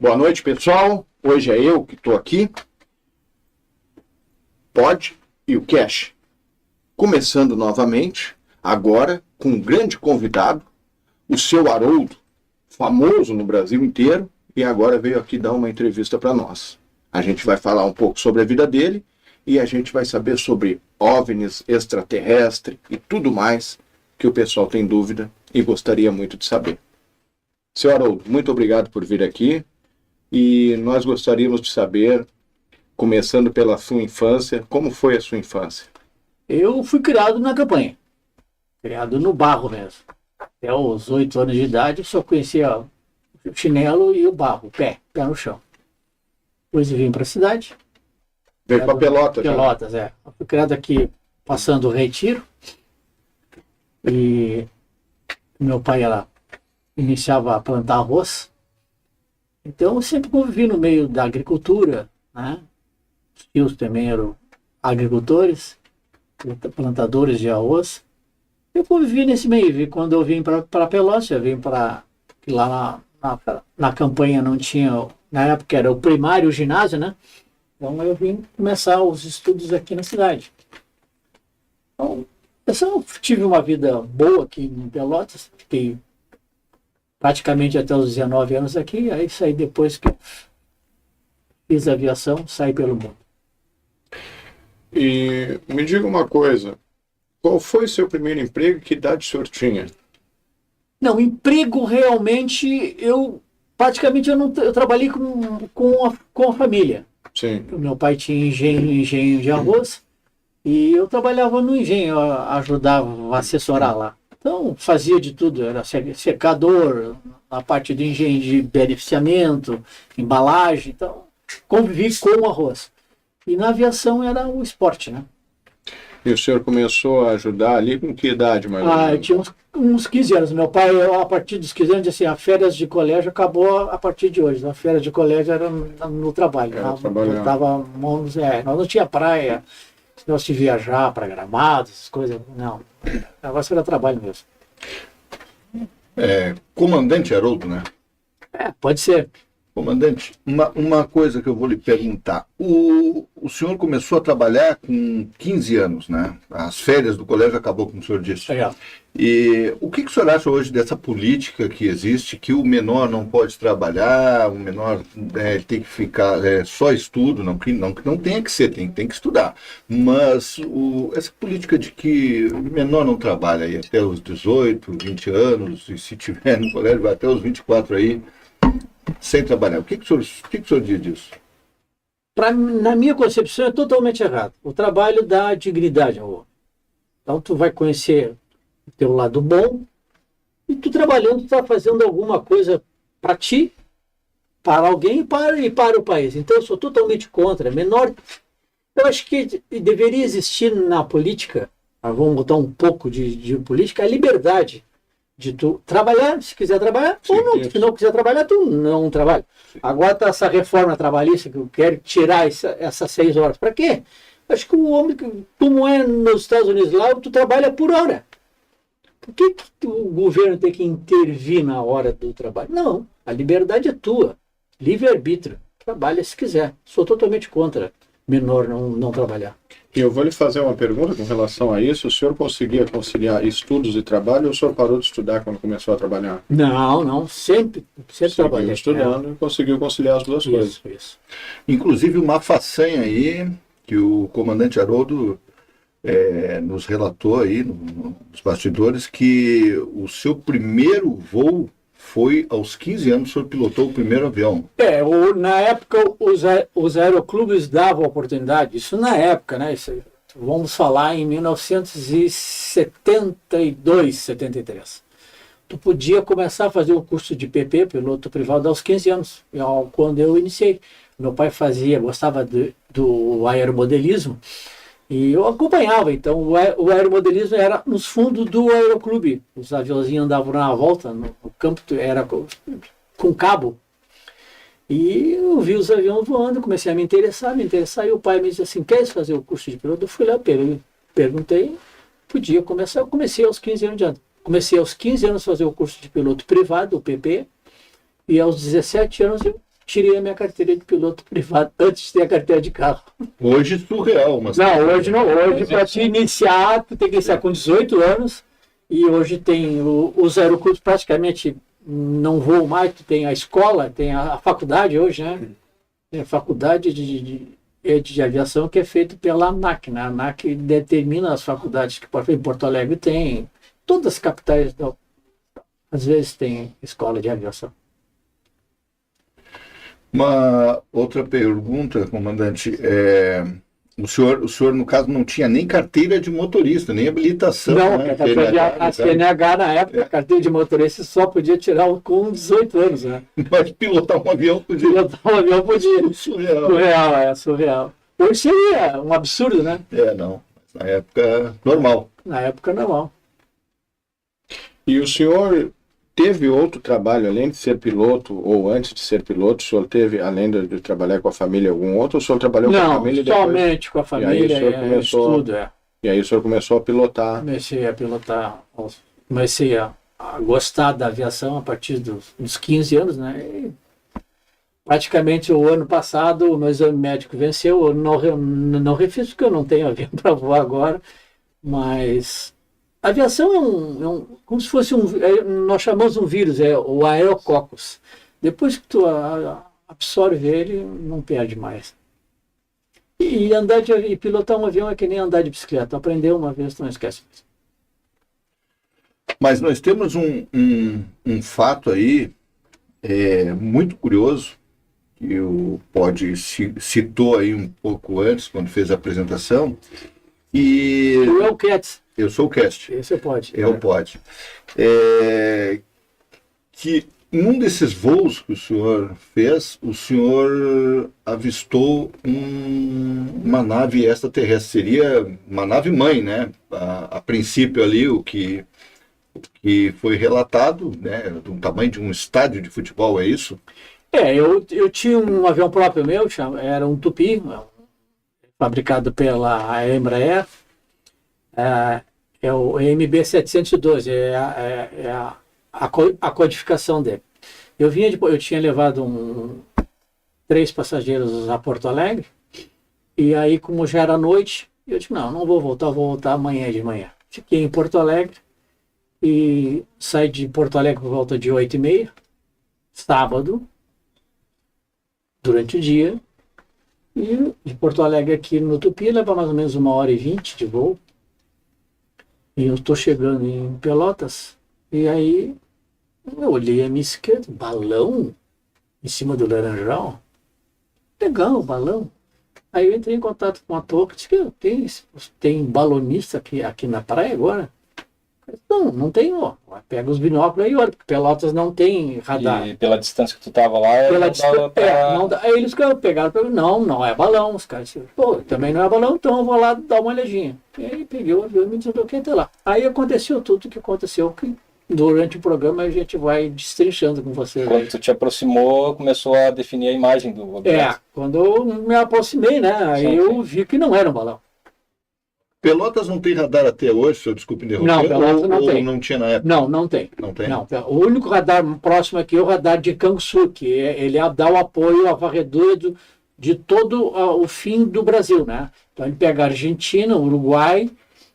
Boa noite, pessoal. Hoje é eu que estou aqui. Pod e o Cash. Começando novamente, agora com um grande convidado, o seu Haroldo, famoso no Brasil inteiro, e agora veio aqui dar uma entrevista para nós. A gente vai falar um pouco sobre a vida dele e a gente vai saber sobre OVNIs, extraterrestre e tudo mais que o pessoal tem dúvida e gostaria muito de saber. Seu Haroldo, muito obrigado por vir aqui. E nós gostaríamos de saber, começando pela sua infância, como foi a sua infância? Eu fui criado na campanha, criado no barro mesmo. Até os 8 anos de idade eu só conhecia o chinelo e o barro, o pé no chão. Depois eu vim para a cidade. Veio para Pelotas? Pelotas, é. Eu fui criado aqui passando o Retiro. E meu pai iniciava a plantar arroz. Então eu sempre convivi no meio da agricultura, né? Os tios também eram agricultores, plantadores de arroz. Eu convivi nesse meio. E quando eu vim para Pelotas, eu vim para lá na campanha não tinha, na época era o primário, o ginásio, né? Então eu vim começar os estudos aqui na cidade. Então, eu só tive uma vida boa aqui em Pelotas, fiquei praticamente até os 19 anos aqui, aí saí depois que fiz aviação, saí pelo mundo. E me diga uma coisa, qual foi o seu primeiro emprego e que idade o senhor tinha? Não, emprego realmente, eu trabalhei com a família. Sim. O meu pai tinha engenho de arroz e eu trabalhava no engenho, eu ajudava a assessorar lá. Então, fazia de tudo, era secador, a parte do engenho de beneficiamento, embalagem, então, convivi com o arroz. E na aviação era o esporte, né? E o senhor começou a ajudar ali com que idade, mais ou menos? Eu tinha uns 15 anos. Meu pai, a partir dos 15 anos, disse assim, a férias de colégio acabou a partir de hoje. A férias de colégio era no trabalho. Nós não tinha praia, se nós de viajar para Gramados, essas coisas, não. O negócio era trabalho mesmo. Comandante Haroldo, né? Pode ser. Comandante, uma coisa que eu vou lhe perguntar. O senhor começou a trabalhar com 15 anos, né? As férias do colégio acabou, como o senhor disse. E o que o senhor acha hoje dessa política que existe, que o menor não pode trabalhar, o menor tem que ficar só estudo, não tem que ser, tem que estudar. Mas essa política de que o menor não trabalha aí até os 18, 20 anos, e se tiver no colégio vai até os 24 aí, sem trabalhar. O que o senhor diz disso? Na minha concepção é totalmente errado. O trabalho dá dignidade ao homem. Então tu vai conhecer o teu lado bom e tu trabalhando, tu está fazendo alguma coisa para ti, para alguém e para o país. Então eu sou totalmente contra. Eu acho que deveria existir na política, vamos botar um pouco de política, a liberdade de tu trabalhar, se quiser trabalhar, sim, ou não. Se não quiser trabalhar, tu não trabalha. Sim. Agora está essa reforma trabalhista que eu quero tirar essas 6 horas. Para quê? Acho que o homem, como é nos Estados Unidos lá, tu trabalha por hora. Por que o governo tem que intervir na hora do trabalho? Não, a liberdade é tua. Livre-arbítrio. Trabalha se quiser. Sou totalmente contra menor não trabalhar. E eu vou lhe fazer uma pergunta com relação a isso. O senhor conseguia conciliar estudos e trabalho ou o senhor parou de estudar quando começou a trabalhar? Não, sempre trabalhei. Estudando e conseguiu conciliar as duas coisas. Isso. Inclusive uma façanha aí que o comandante Haroldo nos relatou aí nos bastidores, que o seu primeiro voo foi aos 15 anos, o senhor pilotou o primeiro avião. Na época os aeroclubes davam oportunidade, isso na época, né? Vamos falar em 1972, 73. Tu podia começar a fazer o curso de PP, piloto privado, aos 15 anos, quando eu iniciei. Meu pai gostava do aeromodelismo, e eu acompanhava. Então o aeromodelismo era nos fundos do aeroclube. Os aviãozinhos andavam na volta, no campo era com cabo. E eu vi os aviões voando, comecei a me interessar, e o pai me disse assim, queres fazer o curso de piloto? Eu fui lá, perguntei, podia começar, eu comecei aos 15 anos de ano. Comecei aos 15 anos a fazer o curso de piloto privado, o PP, e aos 17 anos eu tirei a minha carteira de piloto privado antes de ter a carteira de carro. Hoje surreal, mas... Não, hoje não. Hoje, para te iniciar, tu tem que iniciar com 18 anos. E hoje tem os aeroclubes praticamente não voam mais. Tu tem a escola, tem a faculdade hoje, né? Tem a faculdade de aviação que é feita pela ANAC, né? A ANAC determina as faculdades que, por exemplo, em Porto Alegre tem. Todas as capitais, então, às vezes, tem escola de aviação. Uma outra pergunta, comandante, o senhor, no caso, não tinha nem carteira de motorista, nem habilitação, não, né? A CNH, na época, a carteira de motorista só podia tirar com 18 anos, né? Mas pilotar um avião podia. Pilotar um avião podia. Surreal. Surreal. Hoje seria um absurdo, né? Não. Na época, normal. Na época, normal. E o senhor teve outro trabalho, além de ser piloto, ou antes de ser piloto, o senhor teve, além de trabalhar com a família, algum outro? O senhor trabalhou com a família depois? Não, somente com a família, estudo, E aí o senhor começou a pilotar? Comecei a pilotar, comecei a gostar da aviação a partir dos 15 anos, né? E praticamente o ano passado, o meu exame médico venceu, eu não refiz porque eu não tenho avião para voar agora, mas... A aviação é como se fosse nós chamamos um vírus, é o aerococcus. Depois que tu absorve ele, não perde mais. E pilotar um avião é que nem andar de bicicleta. Aprendeu uma vez, tu não esquece mais. Mas nós temos um fato aí muito curioso, que o Pod citou aí um pouco antes, quando fez a apresentação. E... Tu é o Cats. Eu sou o Cast. Esse pode. Eu pode. Que num desses voos que o senhor fez, o senhor avistou uma nave extraterrestre. Seria uma nave mãe, né? A princípio ali, o que foi relatado, né? Do tamanho de um estádio de futebol, é isso? Eu tinha um avião próprio meu, era um Tupi, fabricado pela Embraer. É o MB-712, a codificação dele. Eu tinha levado 3 passageiros a Porto Alegre, e aí, como já era noite, eu disse, não vou voltar amanhã de manhã. Fiquei em Porto Alegre, e saí de Porto Alegre por volta de 8h30, sábado, durante o dia, e de Porto Alegre aqui no Tupi leva mais ou menos 1h20 de voo. E eu estou chegando em Pelotas, e aí eu olhei a minha esquerda, balão em cima do Laranjal. Legal, o balão. Aí eu entrei em contato com a torre, disse que tem balonista aqui na praia agora. Não tem, ó. Pega os binóculos aí, olha, porque Pelotas não tem radar. E pela distância que tu tava lá, não dá. Aí eles pegaram, não é balão. Os caras disseram, pô, também não é balão, então eu vou lá dar uma olhadinha. E aí peguei o avião e me desloquei até lá. Aí aconteceu tudo o que aconteceu, que durante o programa a gente vai destrinchando com você. Quando tu te aproximou, começou a definir a imagem do objeto. Quando eu me aproximei, né, aí eu vi que não era um balão. Pelotas não tem radar até hoje, senhor, desculpe interromper. Não, Pelotas não tem. Ou não tinha na época? Não tem. Não tem? Não. O único radar próximo aqui é o radar de Canguçu, que ele dá o apoio à varredura de todo o fim do Brasil, né? Então ele pega a Argentina, o Uruguai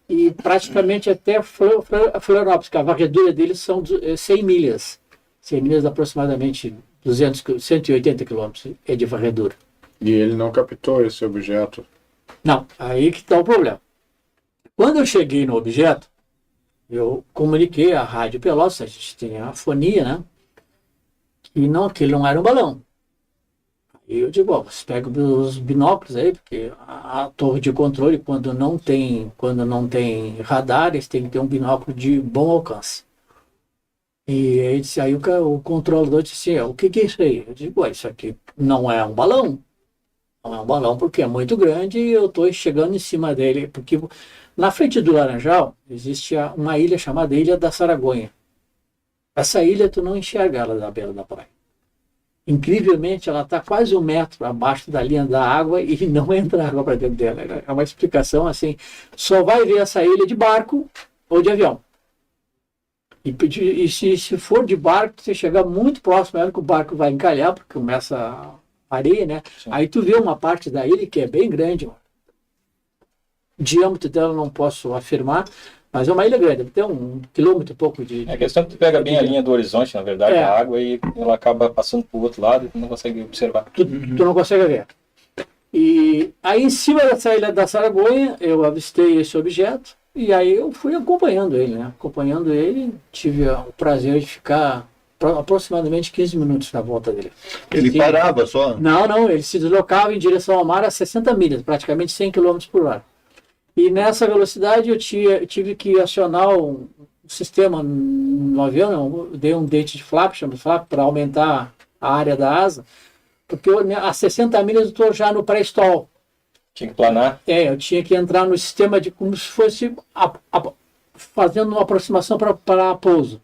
e praticamente até Florianópolis, que a varredura deles são 100 milhas. 100 milhas aproximadamente 180 quilômetros é de varredura. E ele não captou esse objeto? Não, aí que está o problema. Quando eu cheguei no objeto, eu comuniquei à Rádio Pelotas, a gente tem a fonia, né? Que ele não era um balão. E eu digo, você pega os binóculos aí, porque a torre de controle, quando não tem radar, eles têm que ter um binóculo de bom alcance. E aí o controlador disse assim, o que é isso aí? Eu digo, isso aqui não é um balão. Não é um balão porque é muito grande e eu estou chegando em cima dele, porque na frente do Laranjal existe uma ilha chamada Ilha da Saragonha. Essa ilha tu não enxerga ela da beira da praia. Incrivelmente ela está quase 1 metro abaixo da linha da água e não entra água para dentro dela. É uma explicação assim, só vai ver essa ilha de barco ou de avião. E se for de barco, você chegar muito próximo a ela, que o barco vai encalhar, porque começa a areia, né? Sim. Aí tu vê uma parte da ilha que é bem grande. O diâmetro dela não posso afirmar, mas é uma ilha grande, deve ter 1 quilômetro e pouco de... É a questão que tu pega bem a linha do horizonte, na verdade, da água, e ela acaba passando para o outro lado e tu não consegue observar. Tu não consegue ver. E aí, em cima dessa ilha da Saragonha, eu avistei esse objeto, e aí eu fui acompanhando ele, né? Acompanhando ele, tive o prazer de ficar aproximadamente 15 minutos na volta dele. Ele parava só? Não, ele se deslocava em direção ao mar a 60 milhas, praticamente 100 km por hora. E nessa velocidade eu tive que acionar um sistema no avião, eu dei um dente de flap, chama de flap, para aumentar a área da asa, porque a 60 milhas eu estou já no pré-stall. Tinha que planar. Eu tinha que entrar no sistema de como se fosse fazendo uma aproximação para pouso.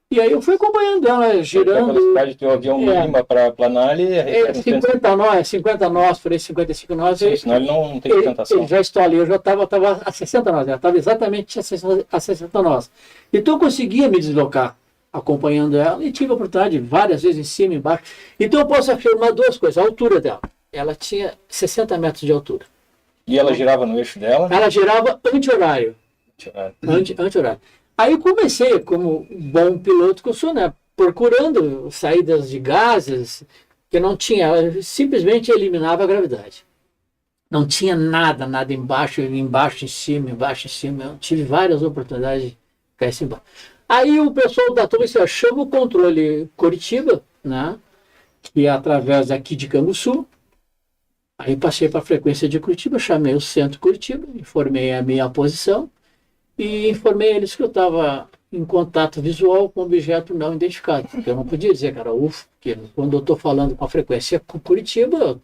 E aí eu fui acompanhando ela, girando. A velocidade do avião mínima para planar, ele... 50 nós, falei 55 nós. Senão ele não tem tentação. Ele já estou ali, eu já estava a 60 nós, ela estava exatamente a 60 nós. Então eu conseguia me deslocar acompanhando ela e tive a oportunidade várias vezes em cima e embaixo. Então eu posso afirmar 2 coisas, a altura dela. Ela tinha 60 metros de altura. E ela girava no eixo dela? Ela girava anti-horário. Anti-horário. Aí eu comecei, como bom piloto que eu sou, né, procurando saídas de gases, que não tinha, ela simplesmente eliminava a gravidade. Não tinha nada embaixo, em cima. Eu tive várias oportunidades de cair assim embaixo. Aí o pessoal da torre disse, chama o controle Curitiba, né, que é através daqui de Canguçu. Aí passei para a frequência de Curitiba, chamei o centro Curitiba, informei a minha posição e informei eles que eu estava em contato visual com um objeto não identificado. Porque eu não podia dizer que era UFO, porque quando eu estou falando com a frequência Curitiba,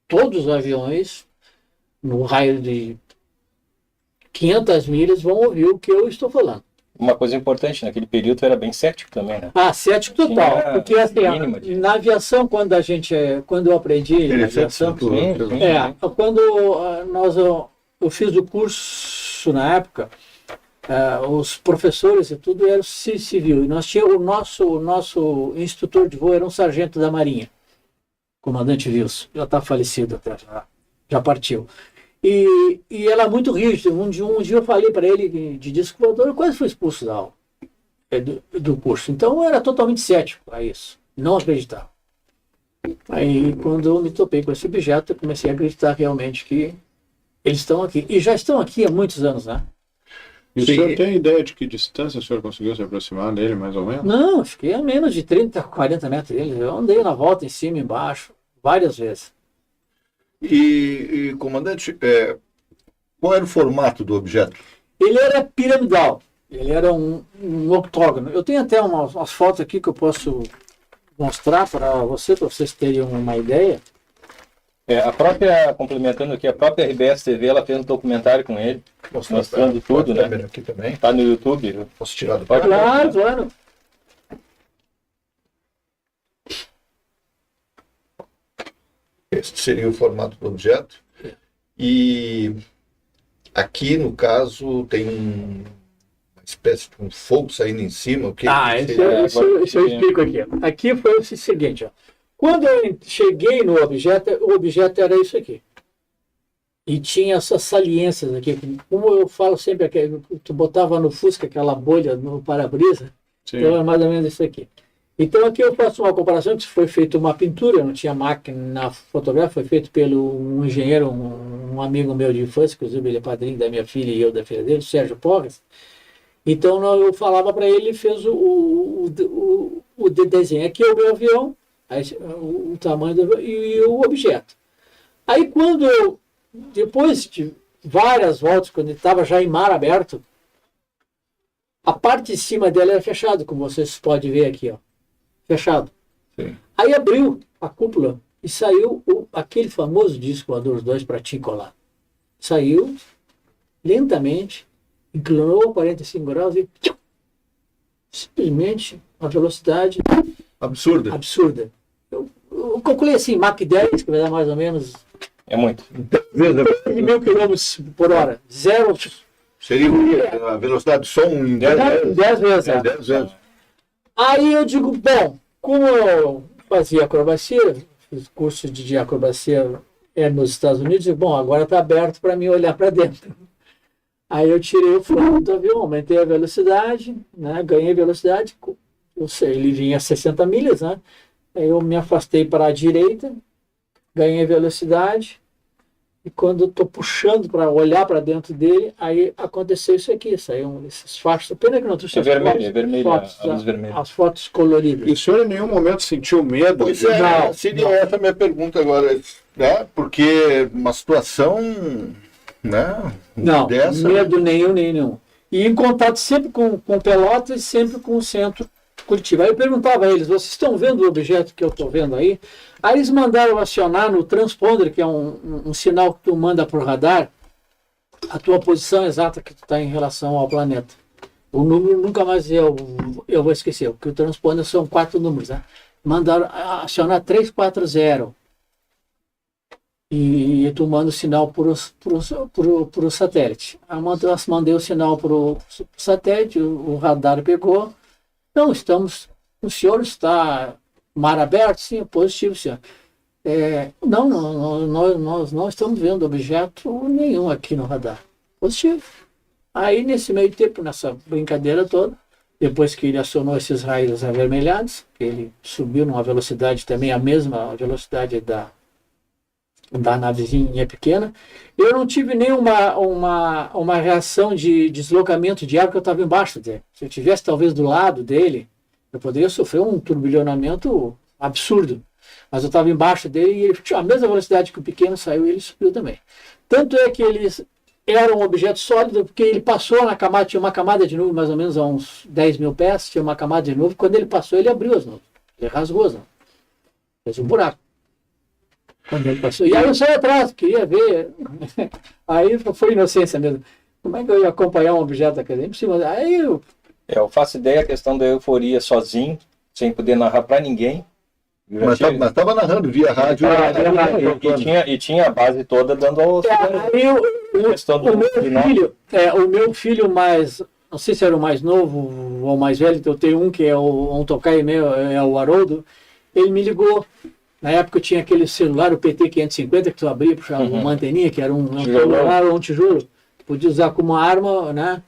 todos os aviões, no raio de 500 milhas, vão ouvir o que eu estou falando. Uma coisa importante, naquele período era bem cético também, né? Cético total. Porque assim, na aviação, quando eu aprendi na aviação, quando eu fiz o curso na época, os professores e tudo eram civil. E nós tínhamos o nosso instrutor de voo era um sargento da Marinha, comandante Wilson, já está falecido até, já partiu. E ela é muito rígida. Um dia eu falei para ele de disco voador, eu quase fui expulso da aula, do curso. Então eu era totalmente cético a isso, não acreditava. Aí quando eu me topei com esse objeto, eu comecei a acreditar realmente que eles estão aqui. E já estão aqui há muitos anos, né? E o senhor tem ideia de que distância o senhor conseguiu se aproximar dele, mais ou menos? Não, fiquei a menos de 30, 40 metros dele. Eu andei na volta, em cima e embaixo, várias vezes. E comandante, qual era o formato do objeto? Ele era piramidal, ele era um octógono. Eu tenho até umas fotos aqui que eu posso mostrar para vocês terem uma ideia. Complementando aqui, a própria RBS TV, ela fez um documentário com ele, mostrando tudo, né? Aqui também. Tá no YouTube. Posso tirar do Claro. Este seria o formato do objeto. E aqui, no caso, tem uma espécie de um fogo saindo em cima. Isso eu explico aqui. Aqui foi o seguinte, ó. Quando eu cheguei no objeto, o objeto era isso aqui. E tinha essas saliências aqui. Como eu falo sempre, tu botava no Fusca aquela bolha no para-brisa, então é mais ou menos isso aqui. Então aqui eu faço uma comparação, que foi feita uma pintura, não tinha máquina fotográfica, foi feito pelo um engenheiro, um amigo meu de infância, inclusive ele é padrinho da minha filha e eu da filha dele, o Sérgio Porras. Então eu falava para ele, ele fez o desenho. Aqui é o meu avião, o tamanho e o objeto. Aí depois de várias voltas, quando ele estava já em mar aberto, a parte de cima dela era fechada, como vocês podem ver aqui, ó. Fechado. Sim. Aí abriu a cúpula e saiu aquele famoso disco voador 2 para ti colar. Saiu lentamente, inclinou 45 graus e simplesmente uma velocidade absurda. Eu calculei assim, Mach 10, que vai dar mais ou menos... É muito. 1.000 km por hora. Seria a velocidade de som em 10 vezes. 10 vezes. Aí eu digo, bom, como eu fazia acrobacia, fiz curso de acrobacia nos Estados Unidos, eu digo, bom, agora está aberto para mim olhar para dentro. Aí eu tirei o flanco do avião, aumentei a velocidade, né, ganhei velocidade, eu sei, ele vinha a 60 milhas, né? Aí eu me afastei para a direita, ganhei velocidade, e quando eu estou puxando para olhar para dentro dele, aí aconteceu isso aqui, saiu esses faixas. Pena que não trouxe as fotos coloridas. E o senhor em nenhum momento sentiu medo? Pois é, Não, seria essa a minha pergunta agora, né? Porque uma situação, né? Não, dessa, medo nenhum. E em contato sempre com Pelotas e sempre com o centro Curitiba. Aí eu perguntava a eles, vocês estão vendo o objeto que eu estou vendo aí? Aí eles mandaram acionar no transponder, que é um sinal que tu manda para o radar, a tua posição exata que tu está em relação ao planeta. O número nunca mais eu vou esquecer, porque o transponder são 4 números, né? Mandaram acionar 340. E tu manda o sinal para o satélite. Aí mandei o sinal para o satélite, o radar pegou. Não, o senhor está mar aberto? Sim, positivo, senhor. Nós não estamos vendo objeto nenhum aqui no radar. Positivo. Aí, nesse meio tempo, nessa brincadeira toda, depois que ele acionou esses raios avermelhados, ele subiu numa velocidade também, a mesma velocidade da navezinha pequena, eu não tive nenhuma uma reação de deslocamento de ar, porque eu estava embaixo dele. Se eu tivesse talvez do lado dele, eu poderia sofrer um turbilhonamento absurdo. Mas eu estava embaixo dele e ele tinha a mesma velocidade que o pequeno saiu e ele subiu também. Tanto é que eles eram um objeto sólido, porque ele passou na camada, tinha uma camada de nuvem mais ou menos a uns 10 mil pés, tinha uma camada de nuvem, quando ele passou ele abriu as nuvens, ele rasgou as nuvens, fez um buraco. Quando ele passou. E aí eu saí atrás, queria ver. Aí foi inocência mesmo. Como é que eu ia acompanhar um objeto daquele? Impossível. Aí eu faço ideia a questão da euforia sozinho, sem poder narrar para ninguém. Mas estava narrando via rádio. E tinha a base toda dando ao o meu filho mais, não sei se era o mais novo ou o mais velho, eu tenho um que é um tocaio meu, é o Haroldo, ele me ligou. Na época eu tinha aquele celular, o PT-550, que tu abria, puxava uma anteninha, que era um celular ou um tijolo. Podia usar como arma, né?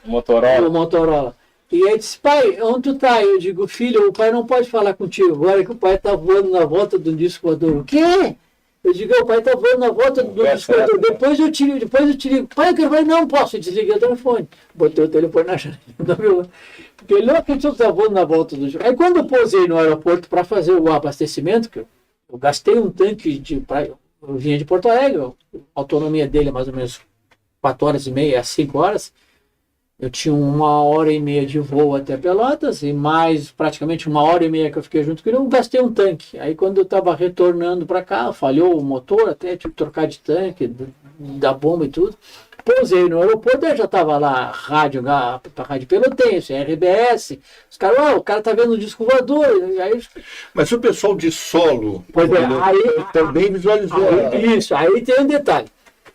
Motorola. E aí disse, pai, onde tu tá? Eu digo, filho, o pai não pode falar contigo agora que o pai tá voando na volta do disco voador. O quê? Eu digo, o pai tá voando na volta do disco voador. Depois eu te ligo. Pai, eu quero falar, não posso, desliguei o telefone. Botei o telefone na janela. Porque ele não acreditou que estava voando na volta do disco. Aí quando eu posei no aeroporto para fazer o abastecimento, que eu gastei um tanque eu vinha de Porto Alegre, a autonomia dele é mais ou menos 4 horas e meia a 5 horas. Eu tinha 1h30 de voo até Pelotas e mais praticamente 1h30 que eu fiquei junto com ele, eu gastei um tanque. Aí quando eu estava retornando para cá, falhou o motor, até tive que trocar de tanque, da bomba e tudo. Pousei no aeroporto, aí já estava lá rádio pelotense, RBS. Os caras, o cara tá vendo o disco voador. Aí... Mas o pessoal de solo também visualizou. Isso, aí tem um detalhe.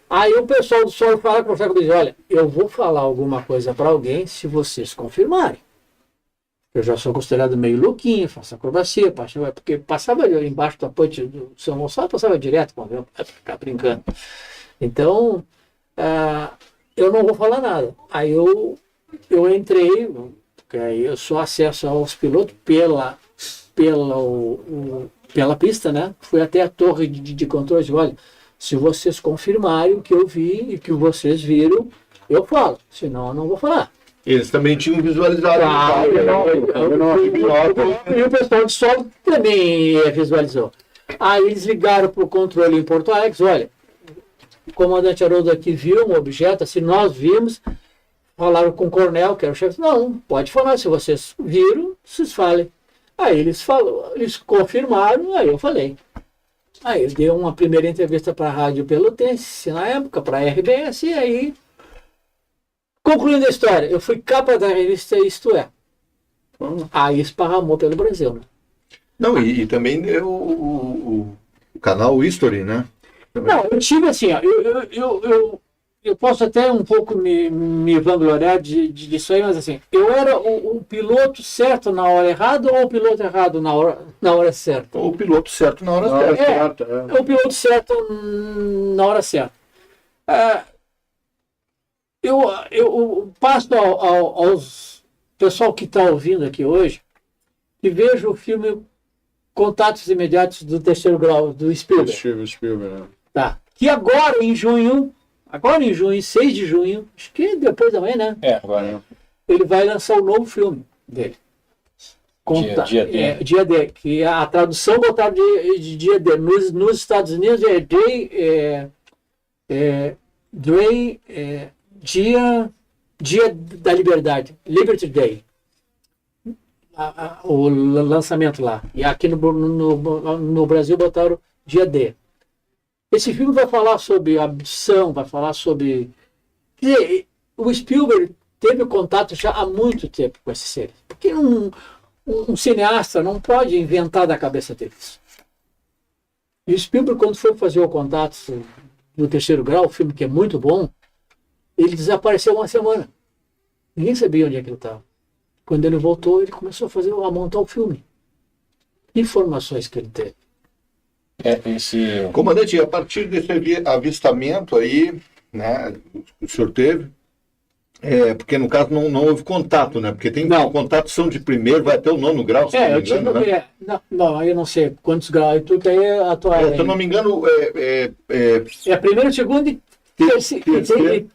Aí o pessoal do solo fala com o Chaco e diz, olha, eu vou falar alguma coisa para alguém se vocês confirmarem. Eu já sou considerado meio louquinho, faço acrobacia, porque passava embaixo da ponte do São Gonçalo, passava direto com o avião, para ficar brincando. Então... eu não vou falar nada. Aí eu entrei, porque aí eu só acesso aos pilotos pela pista, né? Fui até a torre de controle e disse, olha, se vocês confirmarem o que eu vi e que vocês viram, eu falo, senão eu não vou falar. Eles também tinham visualizado. E o pessoal de solo também visualizou. Aí eles ligaram para o controle em Porto Alegre, olha, o comandante Haroldo aqui viu um objeto, assim, nós vimos, falaram com o coronel, que era o chefe, não, pode falar, se vocês viram, vocês falem. Aí eles confirmaram, aí eu falei. Aí eu dei uma primeira entrevista para a Rádio Pelotense, na época, para a RBS, e aí, concluindo a história, eu fui capa da revista Isto É. Aí esparramou pelo Brasil, né? Não, e também deu o canal History, né? Não, eu tive assim, ó, eu posso até um pouco me vangloriar disso aí, mas assim, eu era o piloto certo na hora errada ou o piloto errado na hora certa? Ou o piloto certo na hora certa. É o piloto certo na hora certa. Eu passo aos pessoal que está ouvindo aqui hoje e vejo o filme Contatos Imediatos do Terceiro Grau, do Spielberg. Spielberg, né? Tá. Que agora em junho, 6 de junho, acho que depois também, né? Agora. Ele vai lançar o novo filme dele. Dia D. Dia D, que a tradução botaram de Dia D. Nos Estados Unidos é Dia da Liberdade, Liberty Day. O lançamento lá. E aqui no Brasil botaram Dia D. Esse filme vai falar sobre abdução, vai falar sobre... Quer dizer, o Spielberg teve contato já há muito tempo com esses seres. Porque um cineasta não pode inventar da cabeça deles. E o Spielberg, quando foi fazer o Contato do Terceiro Grau, o filme que é muito bom, ele desapareceu uma semana. Ninguém sabia onde é que ele estava. Quando ele voltou, ele começou a montar o filme. Que informações que ele teve? Comandante, a partir desse avistamento aí, né, o senhor teve, porque no caso não houve contato, né? Porque tem contatos são de primeiro, vai até o 9º grau, se não me engano, né? Não, eu não sei quantos graus, tudo aí a tua... se eu não me engano, primeiro, segundo e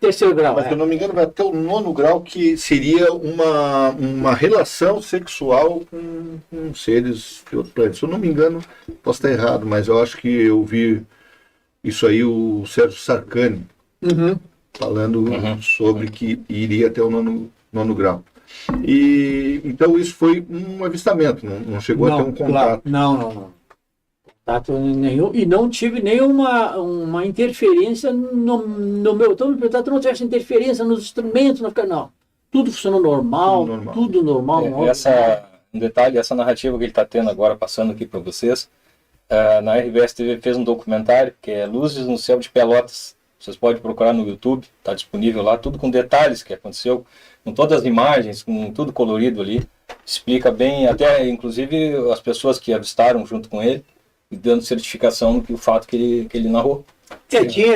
terceiro grau. Mas se eu não me engano, vai até o 9º grau, que seria uma relação sexual com seres de outro planeta. Se eu não me engano, posso estar errado, mas eu acho que eu vi isso aí, o Sérgio Sarcani, falando sobre que iria até o 9º grau. E então isso foi um avistamento, não chegou a ter um contato. Claro. Não. Contato nenhum, e não tive nenhuma interferência no meu. Então, tu não tivesse interferência nos instrumentos, não. Tudo funcionou normal, tudo normal. Um detalhe, essa narrativa que ele está tendo agora, passando aqui para vocês, na RBS TV fez um documentário que é Luzes no Céu de Pelotas. Vocês podem procurar no YouTube, está disponível lá, tudo com detalhes que aconteceu, com todas as imagens, com tudo colorido ali. Explica bem, até inclusive as pessoas que avistaram junto com ele, dando certificação do fato que ele narrou.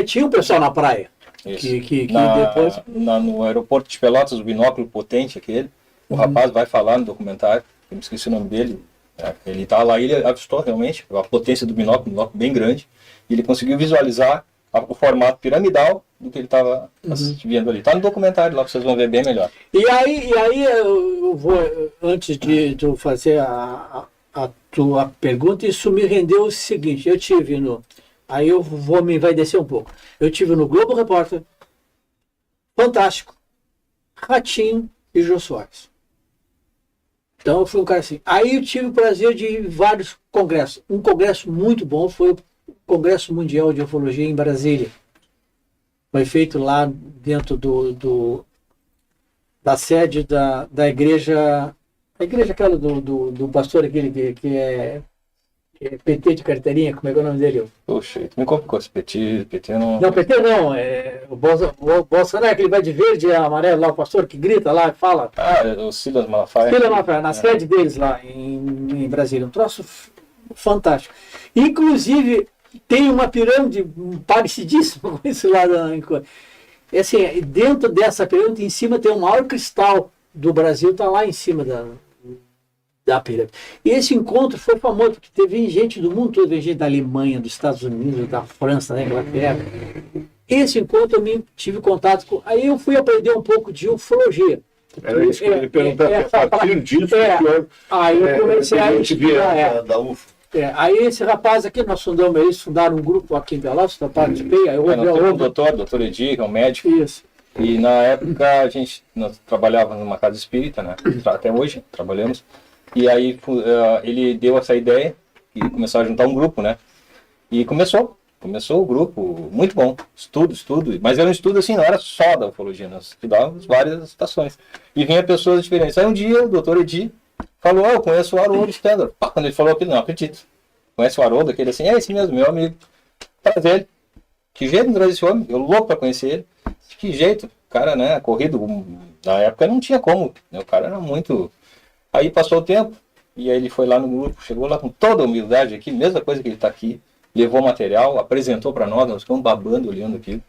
Tinha um pessoal na praia. Que depois... no aeroporto de Pelotas, o binóculo potente aquele, o rapaz vai falar no documentário, eu me esqueci o nome dele, ele está lá, ele avistou realmente a potência do binóculo bem grande, e ele conseguiu visualizar o formato piramidal do que ele estava vendo ali. Está no documentário lá, vocês vão ver bem melhor. E aí eu vou, antes de tu fazer a tua pergunta, isso me rendeu o seguinte, eu tive aí eu vou me envaidecer um pouco, eu tive no Globo Repórter, Fantástico, Ratinho e Jô Soares. Então eu fui um cara assim. Aí eu tive o prazer de ir em vários congressos. Um congresso muito bom foi o Congresso Mundial de Ufologia em Brasília. Foi feito lá dentro da sede da igreja. A igreja aquela do pastor aquele que é PT de carteirinha, como é que é o nome dele? Poxa, tu me complicou esse PT não... Não, PT não, o Bolsonaro, que ele vai de verde e amarelo lá, o pastor que grita lá e fala. O Silas Malafaia. Na sede deles lá em Brasília, um troço fantástico. Inclusive, tem uma pirâmide parecidíssima com isso lá. Assim, dentro dessa pirâmide, em cima tem o maior cristal do Brasil, está lá em cima da pirâmide. E esse encontro foi famoso, porque teve gente do mundo todo, teve gente da Alemanha, dos Estados Unidos, da França, da Inglaterra. Esse encontro eu tive contato com... Aí eu fui aprender um pouco de ufologia. Era isso que eu ia perguntar, a partir disso, aí eu comecei a estudar. Da UFO. Aí esse rapaz aqui, nós fundamos, eles fundaram um grupo aqui em Pelotas, da participei. Aí o doutor Edir, que é um médico. Isso. E na época nós trabalhávamos numa casa espírita, né? Até hoje trabalhamos. E aí ele deu essa ideia e começou a juntar um grupo, né? E começou o grupo, muito bom, estudo, mas era um estudo assim, não era só da ufologia, nós estudávamos várias estações. E vinha pessoas diferentes. Aí um dia o doutor Edir falou, eu conheço o Haroldo Stendhal. Quando ele falou aquilo, não acredito. Conhece o Haroldo, aquele assim, é esse mesmo, meu amigo. Traz ele. Que jeito não traz esse homem? Eu louco para conhecer ele. de que jeito? O cara, né, corrido, na época não tinha como, né? O cara era muito... Aí passou o tempo, e aí ele foi lá no grupo, chegou lá com toda a humildade aqui, mesma coisa que ele está aqui, levou material, apresentou para nós ficamos babando olhando aquilo.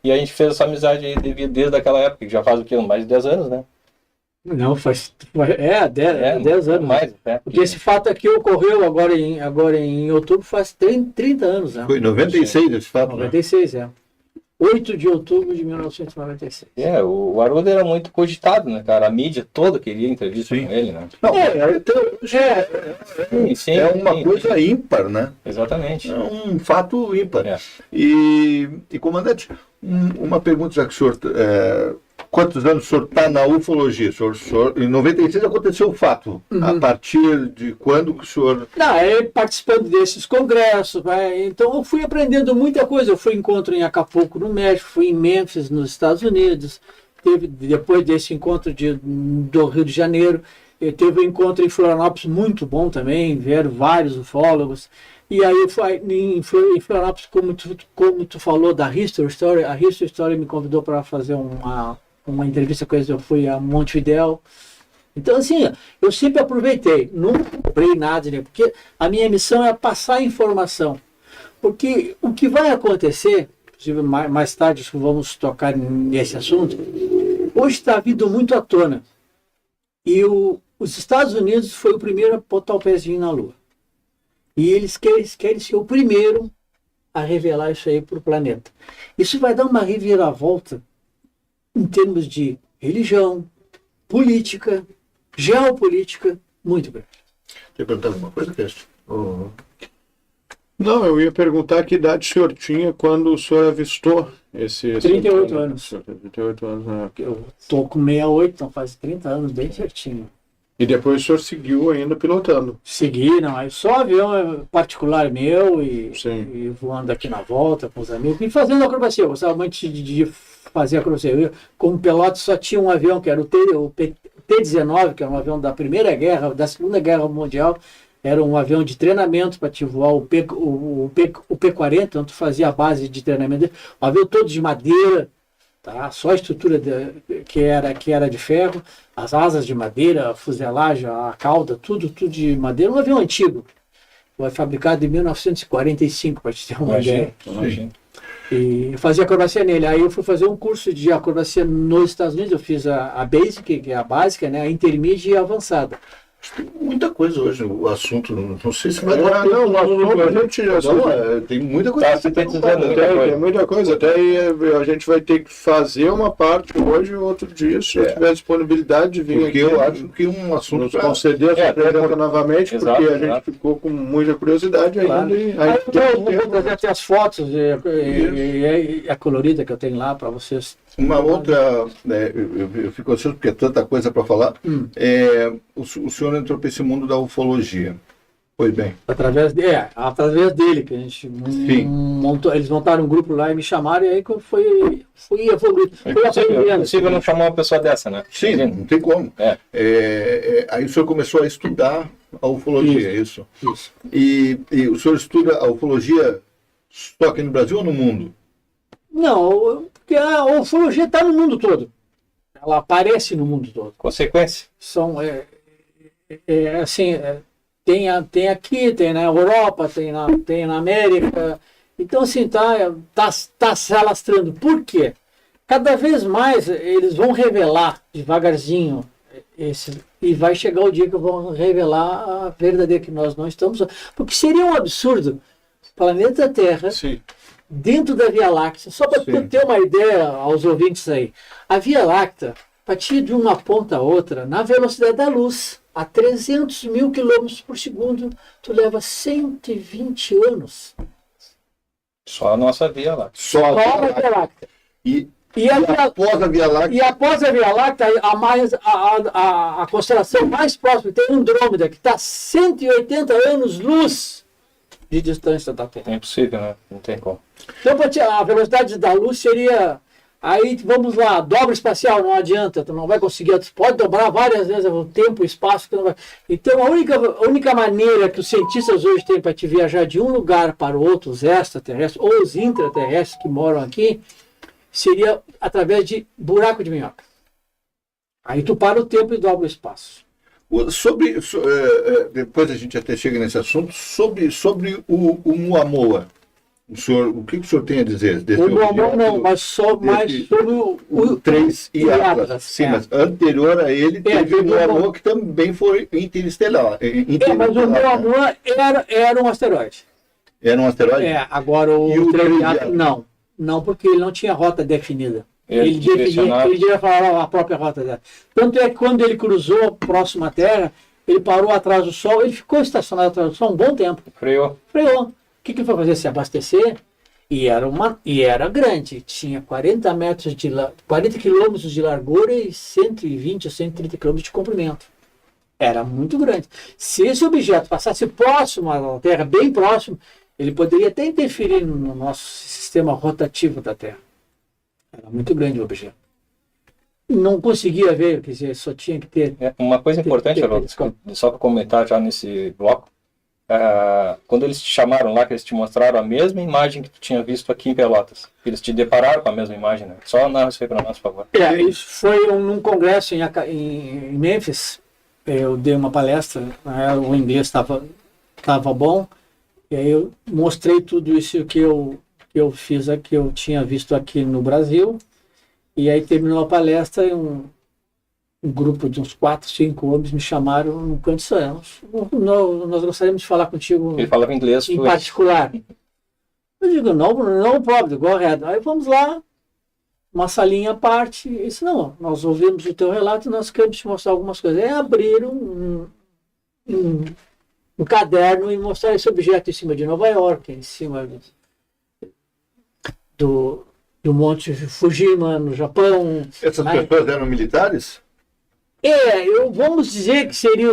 E a gente fez essa amizade aí desde aquela época, que já faz o quê? Mais de 10 anos, né? Não, faz 10 anos. Mais, Porque esse fato aqui ocorreu agora em outubro, faz 30 anos. Né? Foi em 96 esse fato, 96, né? 8 de outubro de 1996. O Haroldo era muito cogitado, né, cara? A mídia toda queria entrevista com ele, né? Não, sim, uma coisa ímpar, né? Exatamente. É um fato ímpar. E comandante, uma pergunta, já que o senhor... quantos anos o senhor está na ufologia? Em 96 aconteceu o fato. A partir de quando que o senhor... Não, participando desses congressos, então eu fui aprendendo muita coisa. Eu fui encontro em Acapulco, no México, fui em Memphis, nos Estados Unidos. Depois desse encontro do Rio de Janeiro, teve um encontro em Florianópolis muito bom também, vieram vários ufólogos. E aí eu fui em Florianópolis, como tu falou da History Story, a History Story me convidou para fazer uma entrevista com eles, eu fui a Montevidéu. Então, assim, eu sempre aproveitei, nunca comprei nada, né? Porque a minha missão é passar informação. Porque o que vai acontecer, inclusive mais tarde vamos tocar nesse assunto, hoje está vindo muito à tona. E os Estados Unidos foi o primeiro a botar o pezinho na Lua. E eles querem ser o primeiro a revelar isso aí para o planeta. Isso vai dar uma reviravolta em termos de religião, política, geopolítica, muito grande. Quer perguntar alguma coisa, Cast? Não, eu ia perguntar que idade o senhor tinha quando o senhor avistou esse 38 anos. 38 anos, né? Eu estou com 68, então faz 30 anos, bem certinho. E depois o senhor seguiu ainda pilotando. Segui, não, aí só avião particular meu e voando aqui na volta com os amigos e fazendo acrobacia. Eu gostava muito de fazer acrobacia. Eu, como piloto, só tinha um avião que era o T-19, que era um avião da Primeira Guerra, da Segunda Guerra Mundial. Era um avião de treinamento para te voar o P-40, então tu fazia a base de treinamento dele. Um avião todo de madeira, tá? Só a estrutura que era de ferro, as asas de madeira, a fuselagem, a cauda, tudo de madeira. Um avião antigo, foi fabricado em 1945, para te ter uma ideia. Imagina. E fazia acrobacia nele. Aí eu fui fazer um curso de acrobacia nos Estados Unidos. Eu fiz a Basic, que é a básica, né? A Intermediate e a avançada. Tem muita coisa hoje, o assunto, não sei se vai dar tempo. Não, a gente já tem muita coisa. Tem muita coisa, até a gente vai ter que fazer uma parte hoje e outro dia, se tiver disponibilidade de vir porque aqui. Eu acho que um assunto nos conceder essa pergunta novamente, porque a gente ficou com muita curiosidade ainda. Eu vou trazer até as fotos e a colorida que eu tenho lá para vocês. Uma outra, eu fico ansioso porque é tanta coisa para falar. O senhor entrou para esse mundo da ufologia. Pois bem. Através dele, que a gente montou, eles montaram um grupo lá e me chamaram, e aí que eu fui evoluindo. É possível não chamar uma pessoa dessa, né? Sim, não tem como. Aí o senhor começou a estudar a ufologia, isso? Isso. E o senhor estuda a ufologia só aqui no Brasil ou no mundo? Não, porque a ufologia está no mundo todo. Ela aparece no mundo todo. Consequência? Tem aqui, tem na Europa, tem na América. Então, assim, tá se alastrando. Por quê? Cada vez mais eles vão revelar devagarzinho e vai chegar o dia que vão revelar a verdadeira que nós não estamos. Porque seria um absurdo o planeta Terra, dentro da Via Láctea, só para ter uma ideia aos ouvintes aí, a Via Láctea, partir de uma ponta a outra, na velocidade da luz, a 300 mil quilômetros por segundo, tu leva 120 anos. Só a nossa Via Láctea. Só a Via Láctea. E após a Via Láctea? E após a Via Láctea, a constelação mais próxima tem Andrômeda, que está a 180 anos-luz de distância da Terra. É impossível, né? Não tem como. Então, a velocidade da luz seria... Aí, vamos lá, dobra espacial, não adianta, tu não vai conseguir, tu pode dobrar várias vezes o tempo, o espaço, tu não vai... Então, a única maneira que os cientistas hoje têm para te viajar de um lugar para o outro, os extraterrestres ou os intraterrestres que moram aqui, seria através de buraco de minhoca. Aí tu para o tempo e dobra o espaço. Depois a gente até chega nesse assunto, sobre o Muamoa. O que o senhor tem a dizer? O Muamoa não, mas mais sobre o 3 e Atlas. Sim, é. mas anterior a ele teve o Muamoa, que também foi interestelar. Mas o Muamoa era um asteroide. Era um asteroide? Agora o 3 e Atlas não. Não, porque ele não tinha rota definida. Ele devia falar a própria rota dela. Tanto é que quando ele cruzou próximo à Terra, ele parou atrás do Sol, ele ficou estacionado atrás do Sol um bom tempo. Freou. O que ele foi fazer? Se abastecer. E era grande. Tinha 40 quilômetros de largura e 120 ou 130 quilômetros de comprimento. Era muito grande. Se esse objeto passasse próximo à Terra, bem próximo, ele poderia até interferir no nosso sistema rotativo da Terra. Era muito grande o objeto. Não conseguia ver, quer dizer, só tinha que ter... Uma coisa importante, Haroldo, só para comentar já nesse bloco, quando eles te chamaram lá, que eles te mostraram a mesma imagem que tu tinha visto aqui em Pelotas, eles te depararam com a mesma imagem, né? Só narra isso aí para nós, por favor. Isso foi num congresso em Memphis. Eu dei uma palestra, né? O inglês estava bom, e aí eu mostrei tudo isso que eu fiz aqui, eu tinha visto aqui no Brasil, e aí terminou a palestra e um grupo de uns 4, 5 homens me chamaram no canto e nós gostaríamos de falar contigo. Ele falava inglês em particular. Eu digo, não problem, go ahead. Aí vamos lá, uma salinha à parte, e disse, não, nós ouvimos o teu relato e nós queremos te mostrar algumas coisas. Aí abriram um caderno e mostraram esse objeto em cima de Nova York, em cima do Monte Fujima, no Japão. Essas pessoas eram militares? Vamos dizer que seria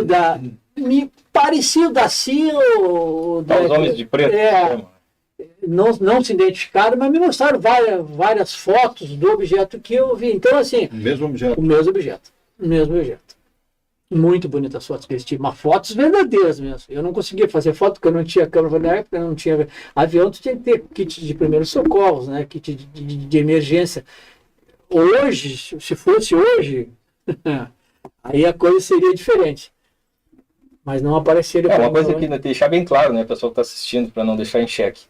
me parecia o da CIA ou os homens de preto. Não se identificaram, mas me mostraram várias fotos do objeto que eu vi. Então, assim... O mesmo objeto. O mesmo objeto. Muito bonitas fotos que eles tinham, mas fotos verdadeiras mesmo. Eu não conseguia fazer foto porque eu não tinha câmera na época, não tinha avião, tu tinha que ter kit de primeiros socorros, né? Kit de emergência. Hoje, se fosse hoje, aí a coisa seria diferente. Mas não apareceram. Uma coisa que deixar bem claro, né, pessoal que está assistindo, para não deixar em xeque.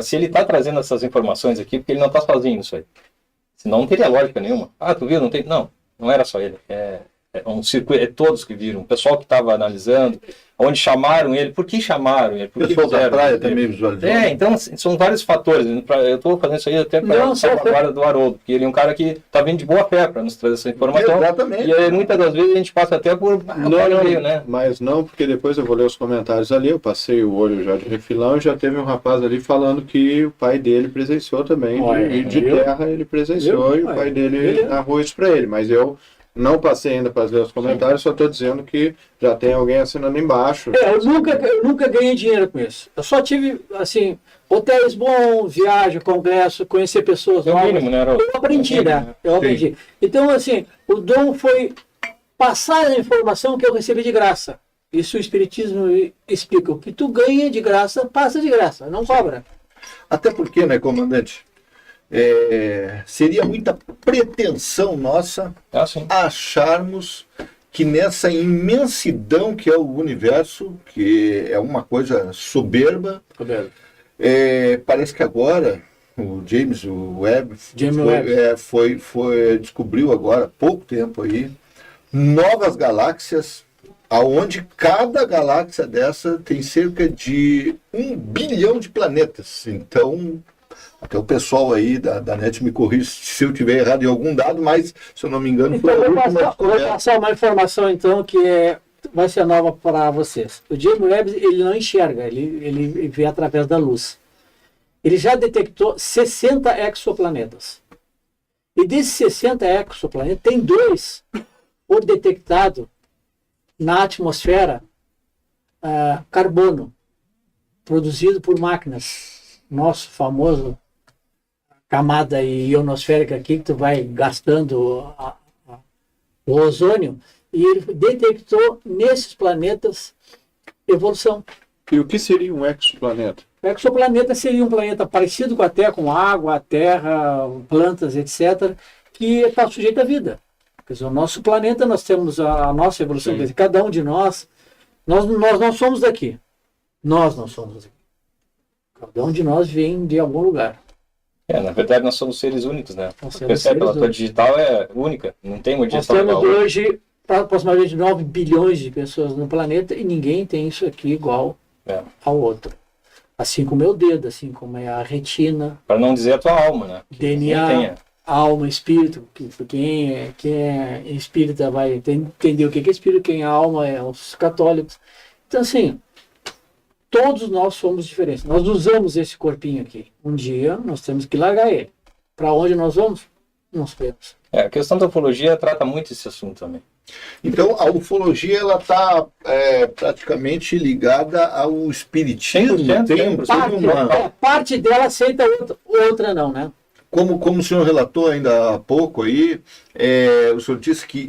Se ele está trazendo essas informações aqui, porque ele não está sozinho nisso aí. Senão não teria lógica nenhuma. Tu viu? Não era só ele. É um circuito, todos que viram, o pessoal que estava analisando, onde chamaram ele, por que chamaram ele, por que pessoal fizeram, da praia também visualizou. Então são vários fatores. Eu estou fazendo isso aí até para a salvaguarda do Haroldo, porque ele é um cara que está vindo de boa fé para nos trazer essa informação. Exatamente. E aí, muitas das vezes a gente passa até por meio, né? Mas não, porque depois eu vou ler os comentários ali, eu passei o olho já de refilão e já teve um rapaz ali falando que o pai dele presenciou também, de terra ele presenciou e o pai dele narrou isso para ele, mas eu não passei ainda para ler os comentários, só estou dizendo que já tem alguém assinando embaixo. Eu nunca ganhei dinheiro com isso. Eu só tive, assim, hotéis bons, viagem, congresso, conhecer pessoas novas. Mínimo, né, eu aprendi, né? Eu aprendi. Então, assim, o dom foi passar a informação que eu recebi de graça. Isso o Espiritismo explica. O que tu ganha de graça, passa de graça, não cobra. Até porque, né, comandante? Seria muita pretensão nossa acharmos que nessa imensidão que é o universo, que é uma coisa soberba, parece que agora o James Webb descobriu agora, há pouco tempo aí, novas galáxias, aonde cada galáxia dessa tem cerca de 1 bilhão de planetas. Então, até o pessoal aí da NET me corrige se eu tiver errado em algum dado, mas, se eu não me engano, foi vou passar uma informação, então, que vai ser nova para vocês. O James Webb, ele não enxerga, ele vê através da luz. Ele já detectou 60 exoplanetas. E desses 60 exoplanetas, tem 2 por detectado na atmosfera carbono, produzido por máquinas. Nosso famoso camada ionosférica aqui, que tu vai gastando o ozônio, e ele detectou nesses planetas evolução. E o que seria um exoplaneta? É que o seu planeta seria um planeta parecido com a Terra, com água, terra, plantas, etc., que está sujeito à vida. Quer dizer, o nosso planeta, nós temos a nossa evolução, quer dizer, cada um de nós não somos daqui. Nós não somos daqui. Cada um de nós vem de algum lugar. Na verdade, nós somos seres únicos, né? Percebe? A tua digital é única, não tem uma digital. Nós temos hoje aproximadamente 9 bilhões de pessoas no planeta e ninguém tem isso aqui igual ao outro. Assim como é o dedo, assim como é a retina. Para não dizer a tua alma, né? DNA, alma, espírito. Quem é espírita vai entender o que é espírito, quem é alma é os católicos. Então, assim, todos nós somos diferentes. Nós usamos esse corpinho aqui. Um dia nós temos que largar ele. Para onde nós vamos? Não sabemos. A questão da ufologia trata muito esse assunto também. Então, a ufologia ela está praticamente ligada ao espiritismo. 100%, parte dela aceita, outra não, né? Como o senhor relatou ainda há pouco aí, o senhor disse que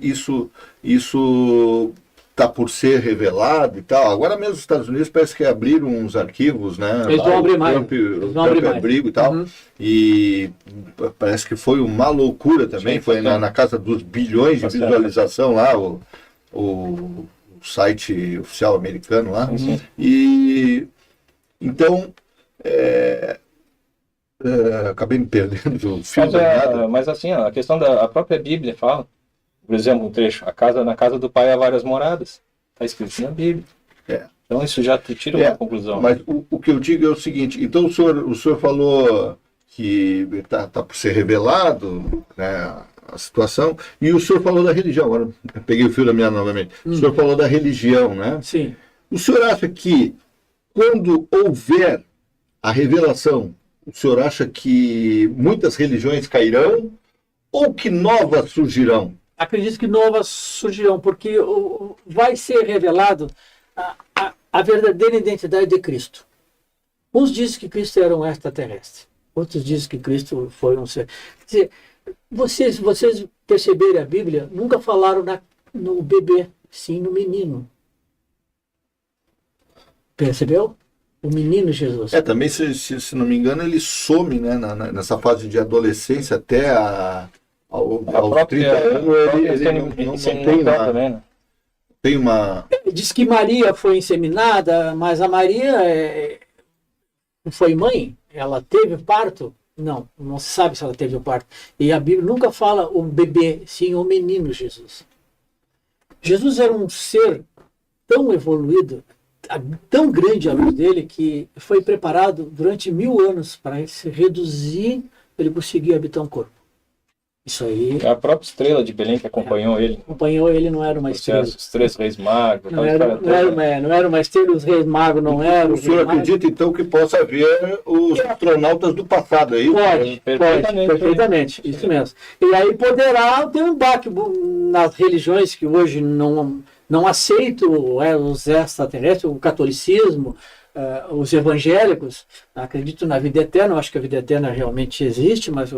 isso está por ser revelado e tal. Agora mesmo os Estados Unidos parece que abriram uns arquivos, né? Eles vão abrir mais. Trump abrigo e tal. Uhum. E parece que foi uma loucura também. Foi na casa dos bilhões de visualização lá, o site oficial americano lá. Sim. E então acabei me perdendo o fio. Mas assim, a questão a própria Bíblia fala. Por exemplo, um trecho, na casa do pai há várias moradas. Está escrito na Bíblia. Então isso já te tira uma conclusão. Mas o que eu digo é o seguinte, então o senhor falou que está por ser revelado, né, a situação, e o senhor falou da religião, agora eu peguei o fio da meada novamente. O senhor falou da religião, né? Sim. O senhor acha que quando houver a revelação, o senhor acha que muitas religiões cairão ou que novas surgirão? Acredito que novas surgirão, porque vai ser revelado a verdadeira identidade de Cristo. Uns dizem que Cristo era um extraterrestre, outros dizem que Cristo foi um ser. Quer dizer, vocês perceberem a Bíblia, nunca falaram no bebê, sim no menino. Percebeu? O menino Jesus. Também, se não me engano, ele some, né, nessa fase de adolescência até aos 30 anos, ele não tem nada. Também, né? Tem uma... Diz que Maria foi inseminada, mas a Maria foi mãe? Ela teve parto? Não se sabe se ela teve o parto. E a Bíblia nunca fala o bebê, sim o menino Jesus. Jesus era um ser tão evoluído, tão grande a luz dele, que foi preparado durante 1000 anos para se reduzir, para ele conseguir habitar um corpo. Isso aí... A própria estrela de Belém que acompanhou ele. Acompanhou ele, não era uma estrela. Os 3 reis magos. Não era uma estrela, os reis magos não eram. O senhor acredita, então, que possa haver os astronautas do passado aí? Pode, perfeitamente. Isso mesmo. E aí poderá ter um baque nas religiões que hoje não aceitam os extraterrestres, o catolicismo, os evangélicos. Acredito na vida eterna, eu acho que a vida eterna realmente existe, mas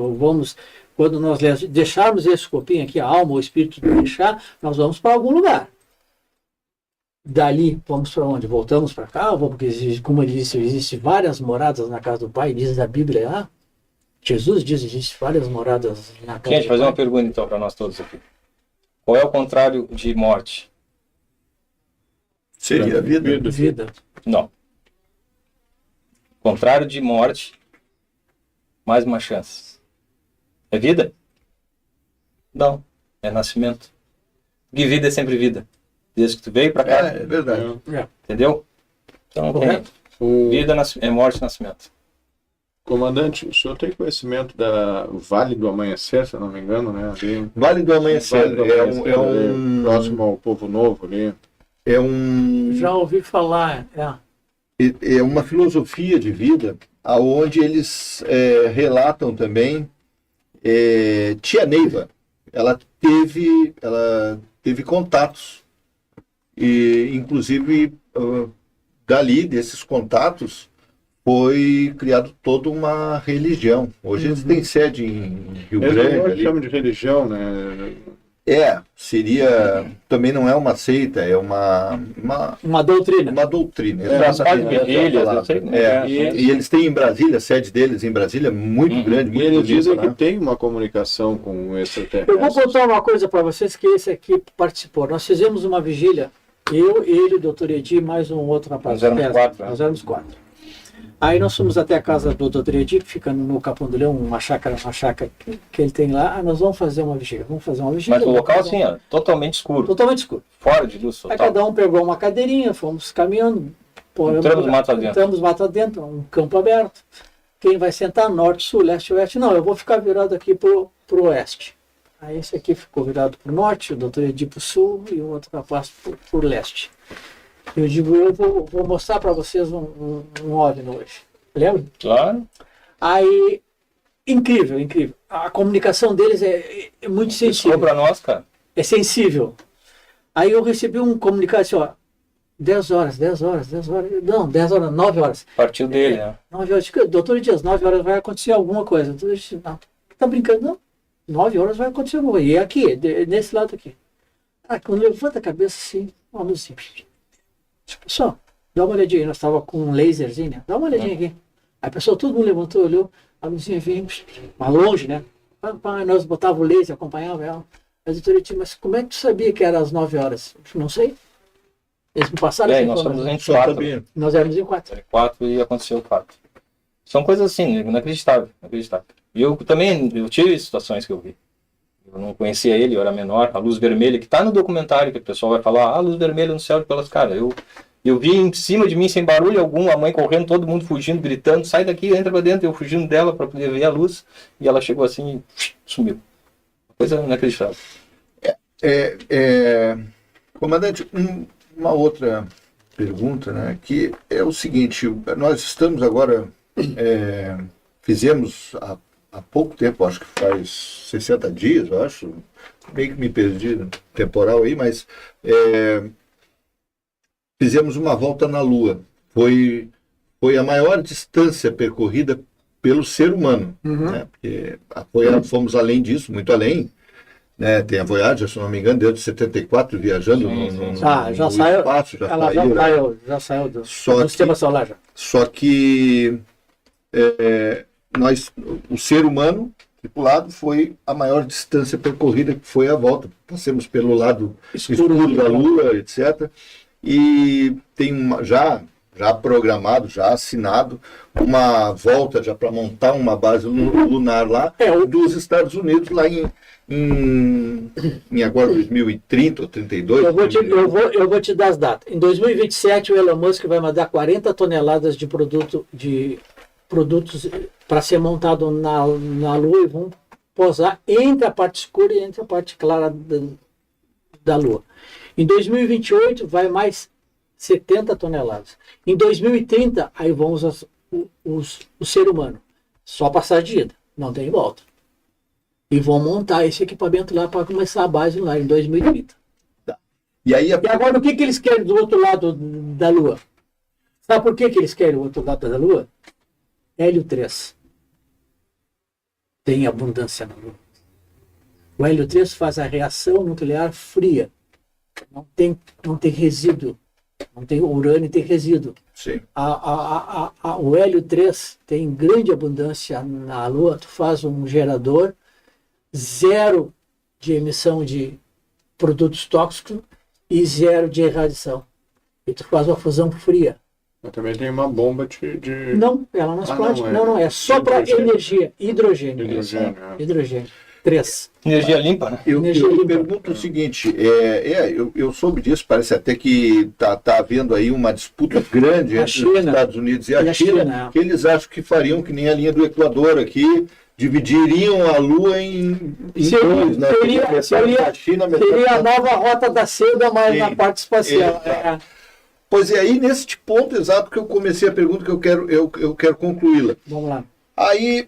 quando nós deixarmos esse corpinho aqui, a alma, o espírito deixar, nós vamos para algum lugar. Dali, vamos para onde? Voltamos para cá? Porque, como ele disse, existem várias moradas na casa do Pai, diz a Bíblia lá. Jesus diz que existem várias moradas na casa do Pai. Gente, fazer uma pergunta então para nós todos aqui. Qual é o contrário de morte? Seria vida. Vida. Não. Contrário de morte, mais uma chance. É vida? Não. É nascimento. Porque vida é sempre vida. Desde que tu veio para cá. É verdade. Entendeu? Então, vida é morte e nascimento. Comandante, o senhor tem conhecimento da Vale do Amanhecer, se eu não me engano, né? Ali, Vale do Amanhecer, é um próximo ao Povo Novo ali. Já ouvi falar, É uma filosofia de vida, onde eles relatam também. Tia Neiva, ela teve contatos, e inclusive dali, desses contatos, foi criado toda uma religião. Hoje eles têm sede em Rio Grande. Eles chamam de religião, né? Seria, também não é uma seita, é uma doutrina. Uma doutrina. E eles têm em Brasília, a sede deles em Brasília, muito grande, muito E eles dizem né? que tem uma comunicação com o extraterrestre. Eu vou contar uma coisa para vocês, que esse aqui participou. Nós fizemos uma vigília, eu, ele, o doutor Edi, mais um outro rapaz. Nós éramos 4. Aí nós fomos até a casa do doutor Edi, que fica no Capão do Leão, uma chácara que ele tem lá. Nós vamos fazer uma vigília. Mas o local assim, ó, totalmente escuro. Totalmente escuro. Fora de luz total. Aí cada um pegou uma cadeirinha, fomos caminhando. Entramos mata dentro, um campo aberto. Quem vai sentar? Norte, sul, leste, oeste? Não, eu vou ficar virado aqui pro oeste. Aí esse aqui ficou virado pro norte, o doutor Edi pro sul e o outro rapaz pro leste. Eu digo, eu vou mostrar para vocês um OVNI hoje. Lembra? Claro. Aí, incrível. A comunicação deles é muito sensível. Para nós, cara. É sensível. Aí eu recebi um comunicado assim, ó, 10 horas. Não, 10 horas, 9 horas. Partiu dele, né? 9 horas. Doutor Dias, 9 horas vai acontecer alguma coisa. Doutor Dias, não, tá brincando? Não. 9 horas vai acontecer alguma coisa. E é aqui, nesse lado aqui. Quando levanta a cabeça assim, uma luz assim. Pessoal, dá uma olhadinha aí, nós estávamos com um laserzinho, né? Dá uma olhadinha aqui. Aí pessoal, todo mundo levantou, olhou, a luzinha vinha, mas longe, né? Nós botávamos o laser, acompanhava ela. A doutora disse, mas como é que tu sabia que era às 9 horas? Eu não sei. Eles me passaram essa nós informação. somos em 4. Nós éramos em 4. 4 e aconteceu 4. São coisas assim, inacreditáveis. E eu também, eu tive situações que eu vi. Eu não conhecia ele, eu era menor. A luz vermelha, que está no documentário, que o pessoal vai falar, a luz vermelha no céu pelas caras. Eu vi em cima de mim, sem barulho algum, a mãe correndo, todo mundo fugindo, gritando, sai daqui, entra pra dentro, eu fugindo dela para poder ver a luz. E ela chegou assim e sumiu. Coisa inacreditável. Comandante, uma outra pergunta, né, que é o seguinte, nós estamos agora, fizemos há pouco tempo, acho que faz 60 dias, eu acho, meio que me perdi no temporal aí, mas fizemos uma volta na Lua. Foi a maior distância percorrida pelo ser humano, né? Porque fomos além disso, muito além, né? Tem a Voyager, se não me engano, desde 74 viajando no espaço, já saiu do sistema solar. Só que o ser humano tripulado foi a maior distância percorrida, que foi a volta. Passamos pelo lado escuro da Lua, etc. E tem já programado, já assinado, uma volta já para montar uma base lunar lá dos Estados Unidos, lá em agora 2030 ou 32. Eu vou te dar as datas. Em 2027 o Elon Musk vai mandar 40 toneladas de produtos para ser montado na Lua e vão posar entre a parte escura e entre a parte clara da Lua. Em 2028 vai mais 70 toneladas. Em 2030 aí vão o ser humano. Só passar de ida, não tem volta. E vão montar esse equipamento lá para começar a base lá em 2030. Tá. E agora o que eles querem do outro lado da Lua? Sabe por que eles querem o outro lado da Lua? Hélio 3. Tem abundância na Lua. O hélio 3 faz a reação nuclear fria. Não tem resíduo. Não tem urânio, tem resíduo. Sim. O hélio 3 tem grande abundância na Lua. Tu faz um gerador, zero de emissão de produtos tóxicos e zero de irradiação. E tu faz uma fusão fria. Mas também tem uma bomba de... Não, ela não explode. Não, é só para energia. Hidrogênio. Hidrogênio. 3. Energia limpa, né? Eu pergunto o seguinte, eu soube disso, parece até que tá havendo aí uma disputa grande entre os Estados Unidos e a China, que eles acham que fariam que nem a linha do Equador aqui, dividiriam a Lua em dois, né? Seria a nova rota da seda, mas na parte espacial. Pois é, aí nesse ponto exato que eu comecei a pergunta, que eu quero concluí-la. Vamos lá. Aí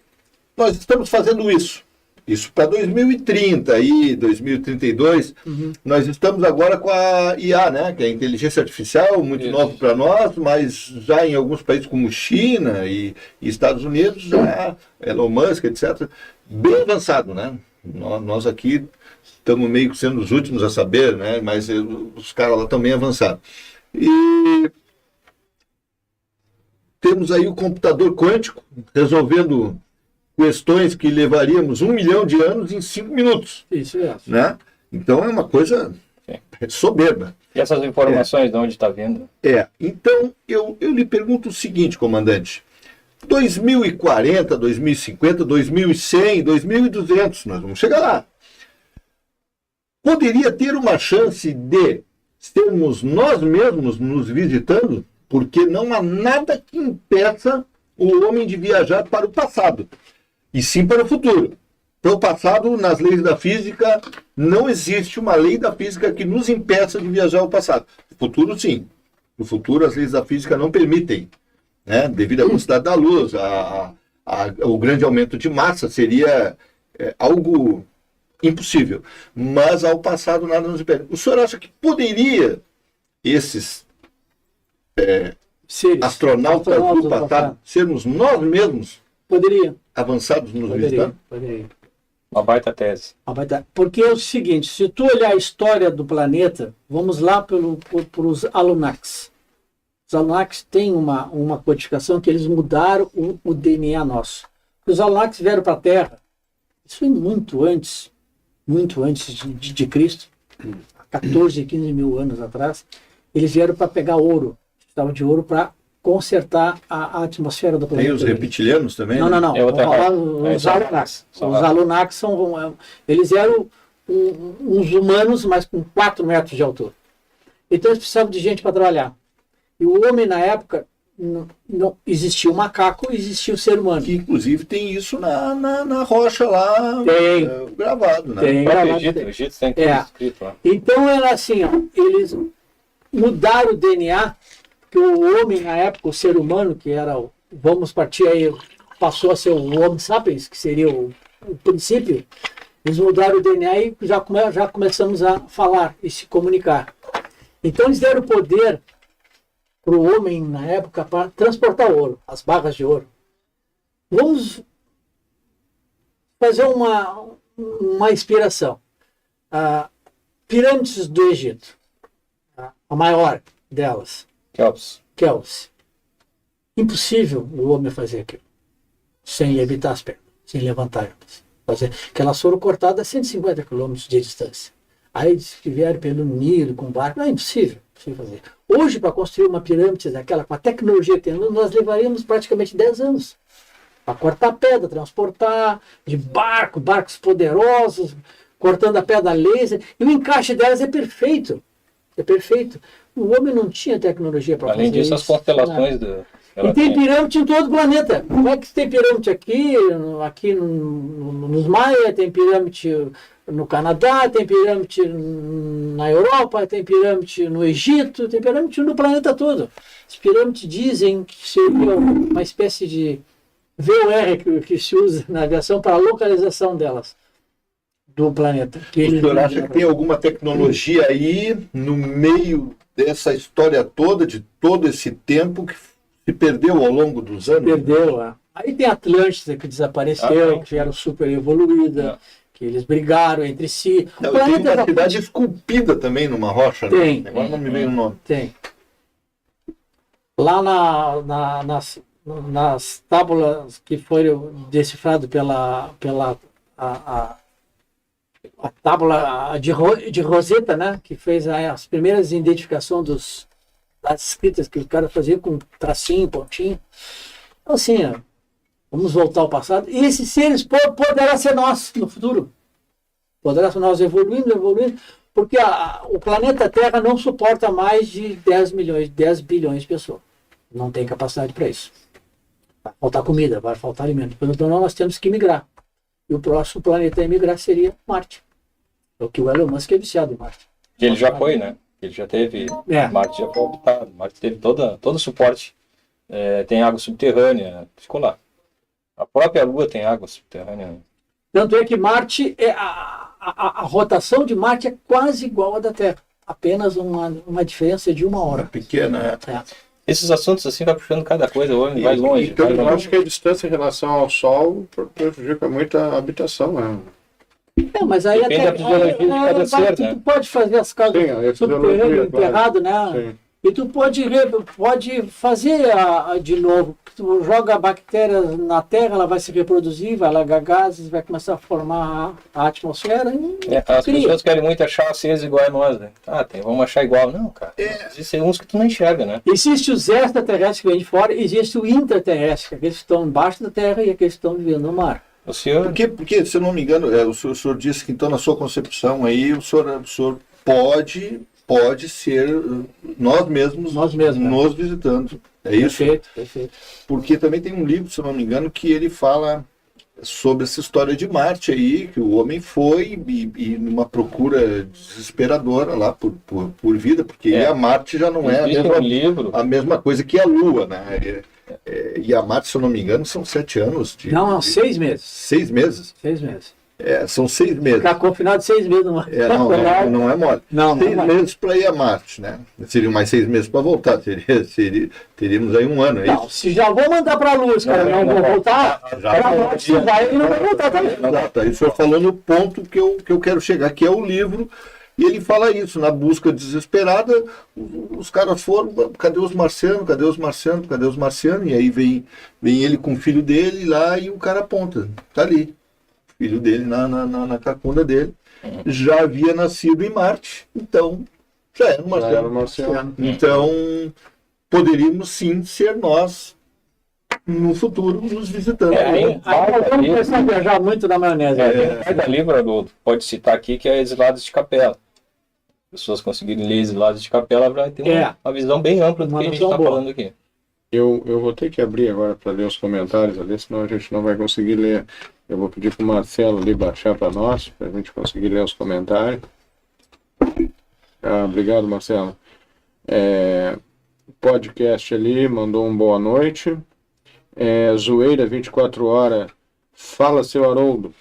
nós estamos fazendo isso para 2030 e 2032, nós estamos agora com a IA, né, que é a inteligência artificial, muito nova para nós, mas já em alguns países como China e Estados Unidos, já Elon Musk, etc., bem avançado, né? Nós aqui estamos meio que sendo os últimos a saber, né? Mas os caras lá também avançaram. E temos aí o computador quântico resolvendo questões que levaríamos 1 milhão de anos em 5 minutos. Isso é. Né? Então é uma coisa soberba. E essas informações de onde está vindo? Então eu lhe pergunto o seguinte, comandante. 2040, 2050, 2100, 2200, nós vamos chegar lá. Poderia ter uma chance de sermos nós mesmos nos visitando? Porque não há nada que impeça o homem de viajar para o passado, e sim para o futuro. Para o passado, nas leis da física, não existe uma lei da física que nos impeça de viajar ao passado. No futuro, sim. No futuro, as leis da física não permitem, né? Devido à velocidade da luz, o grande aumento de massa seria algo impossível. Mas ao passado, nada nos impede. O senhor acha que poderia esses astronautas do passado sermos nós mesmos? Poderia. Avançados nos visitando? Poderia. Uma baita tese. Porque é o seguinte, se tu olhar a história do planeta, vamos lá para os Anunnakis. Os Anunnakis têm uma codificação que eles mudaram o DNA nosso. Os Anunnakis vieram para a Terra, isso foi muito antes de Cristo, 14, 15 mil anos atrás, eles vieram para pegar ouro, estavam de ouro para consertar a atmosfera do planeta. Tem os reptilianos também? Não. Né? Os Anunnakis. Os Anunnakis eles eram uns humanos, mas com 4 metros de altura. Então eles precisavam de gente para trabalhar. E o homem, na época, não existia o macaco, existia o ser humano. Que, inclusive, tem isso na rocha lá, gravado. Né? Tem gravado. O Egito tem tudo escrito lá. Então era assim, ó, eles mudaram o DNA, porque o homem, na época, o ser humano, que era, vamos partir aí, passou a ser o Homo sapiens, que seria o princípio, eles mudaram o DNA e já começamos a falar e se comunicar. Então eles deram poder para o homem, na época, para transportar ouro, as barras de ouro. Vamos fazer uma inspiração. Pirâmides do Egito, a maior delas. Kéops. Impossível o homem fazer aquilo, sem levitar as pernas, sem levantar elas. Elas foram cortadas a 150 quilômetros de distância. Aí eles vieram pelo Nilo, com barco. Não, é impossível fazer. Hoje, para construir uma pirâmide daquela, com a tecnologia que temos, nós levaríamos praticamente 10 anos. Para cortar pedra, transportar de barcos poderosos, cortando a pedra a laser. E o encaixe delas é perfeito. O homem não tinha tecnologia para fazer isso. Além disso, as constelações E tem pirâmide em todo o planeta. Como é que tem pirâmide aqui nos Maia, tem pirâmide no Canadá, tem pirâmide na Europa, tem pirâmide no Egito, tem pirâmide no planeta todo. As pirâmides dizem que seria uma espécie de VOR que se usa na aviação para a localização delas do planeta. O senhor acha que tem alguma tecnologia aí no meio dessa história toda, de todo esse tempo que se perdeu ao longo dos anos? Perdeu. Aí tem Atlântida que desapareceu, que era super evoluída, que eles brigaram entre si. Não, tem uma cidade esculpida também numa rocha, tem, né? Agora não me veio o nome. Tem. Lá nas tábulas que foram decifradas pela a tábula de Rosetta, né, que fez as primeiras identificações das escritas que o cara fazia com tracinho, pontinho. Então, assim, vamos voltar ao passado. E esses seres poderá ser nós no futuro. Poderá ser nós evoluindo, porque o planeta Terra não suporta mais de 10 bilhões de pessoas. Não tem capacidade para isso. Vai faltar comida, vai faltar alimento. Então nós temos que migrar. E o próximo planeta a emigrar seria Marte. É o que o Elon Musk é viciado em Marte. Que ele já foi, né? Ele já teve. Marte já foi habitado. Marte teve todo o suporte. Tem água subterrânea. Ficou lá. A própria Lua tem água subterrânea. Tanto é que Marte, a rotação de Marte é quase igual à da Terra. Apenas uma diferença de 1 hora. Pequena, Esses assuntos assim vai puxando cada coisa, o homem vai longe. Então eu acho que a distância em relação ao Sol prejudica muito a habitação, né? Mas aí Depende da fisiologia de cada ser, né? Tu pode fazer as causas Sim, a subterrâneo, fisiologia, enterrado, né? Sim. E tu pode fazer de novo. Tu joga a bactéria na terra, ela vai se reproduzir, vai largar gases, vai começar a formar a atmosfera. As pessoas querem muito achar seres igual a nós, né? Vamos achar igual. Não, cara. Existem uns que tu não enxerga, né? Existe os extraterrestres que vêm de fora, existe o intraterrestre, aqueles que estão embaixo da terra e aqueles que estão vivendo no mar. O senhor... Porque, se eu não me engano, o senhor disse que então na sua concepção aí o senhor pode ser nós mesmos nos visitando. É isso? Perfeito. Porque também tem um livro, se eu não me engano, que ele fala sobre essa história de Marte aí, que o homem foi e numa procura desesperadora lá por vida, porque a Marte já não é a mesma coisa que a Lua, né? E a Marte, se eu não me engano, são 7 anos. Não, 6 meses. 6 meses? 6 meses. São 6 meses. Ficar confinado 6 meses no mar. Não é mole. Não, 6 meses para ir a Marte, né? Seriam mais 6 meses para voltar. Teríamos aí um ano. Não, se já vou mandar para a Luz, cara, não vou voltar, para Marte, se vai, ele não vai voltar também. Aí o senhor falou no ponto que eu quero chegar, que é o livro, e ele fala isso, na busca desesperada, os caras foram, cadê os marcianos, cadê os marcianos, cadê os marcianos? E aí vem ele com o filho dele lá e o cara aponta, tá ali. Filho dele na cacunda dele, já havia nascido em Marte, então já era um marciano. Então poderíamos sim ser nós no futuro nos visitando. Aí vamos começar a viajar muito na maionese. Cada livro, Haroldo, pode citar aqui que é Exilados de Capela. As pessoas conseguirem ler Exilados de Capela vai ter uma visão bem ampla do que a gente está falando aqui. Eu vou ter que abrir agora para ler os comentários ali, senão a gente não vai conseguir ler. Eu vou pedir para o Marcelo ali baixar para nós, para a gente conseguir ler os comentários. Obrigado, Marcelo. Podcast ali, mandou um boa noite. Zoeira 24 horas. Fala, seu Haroldo.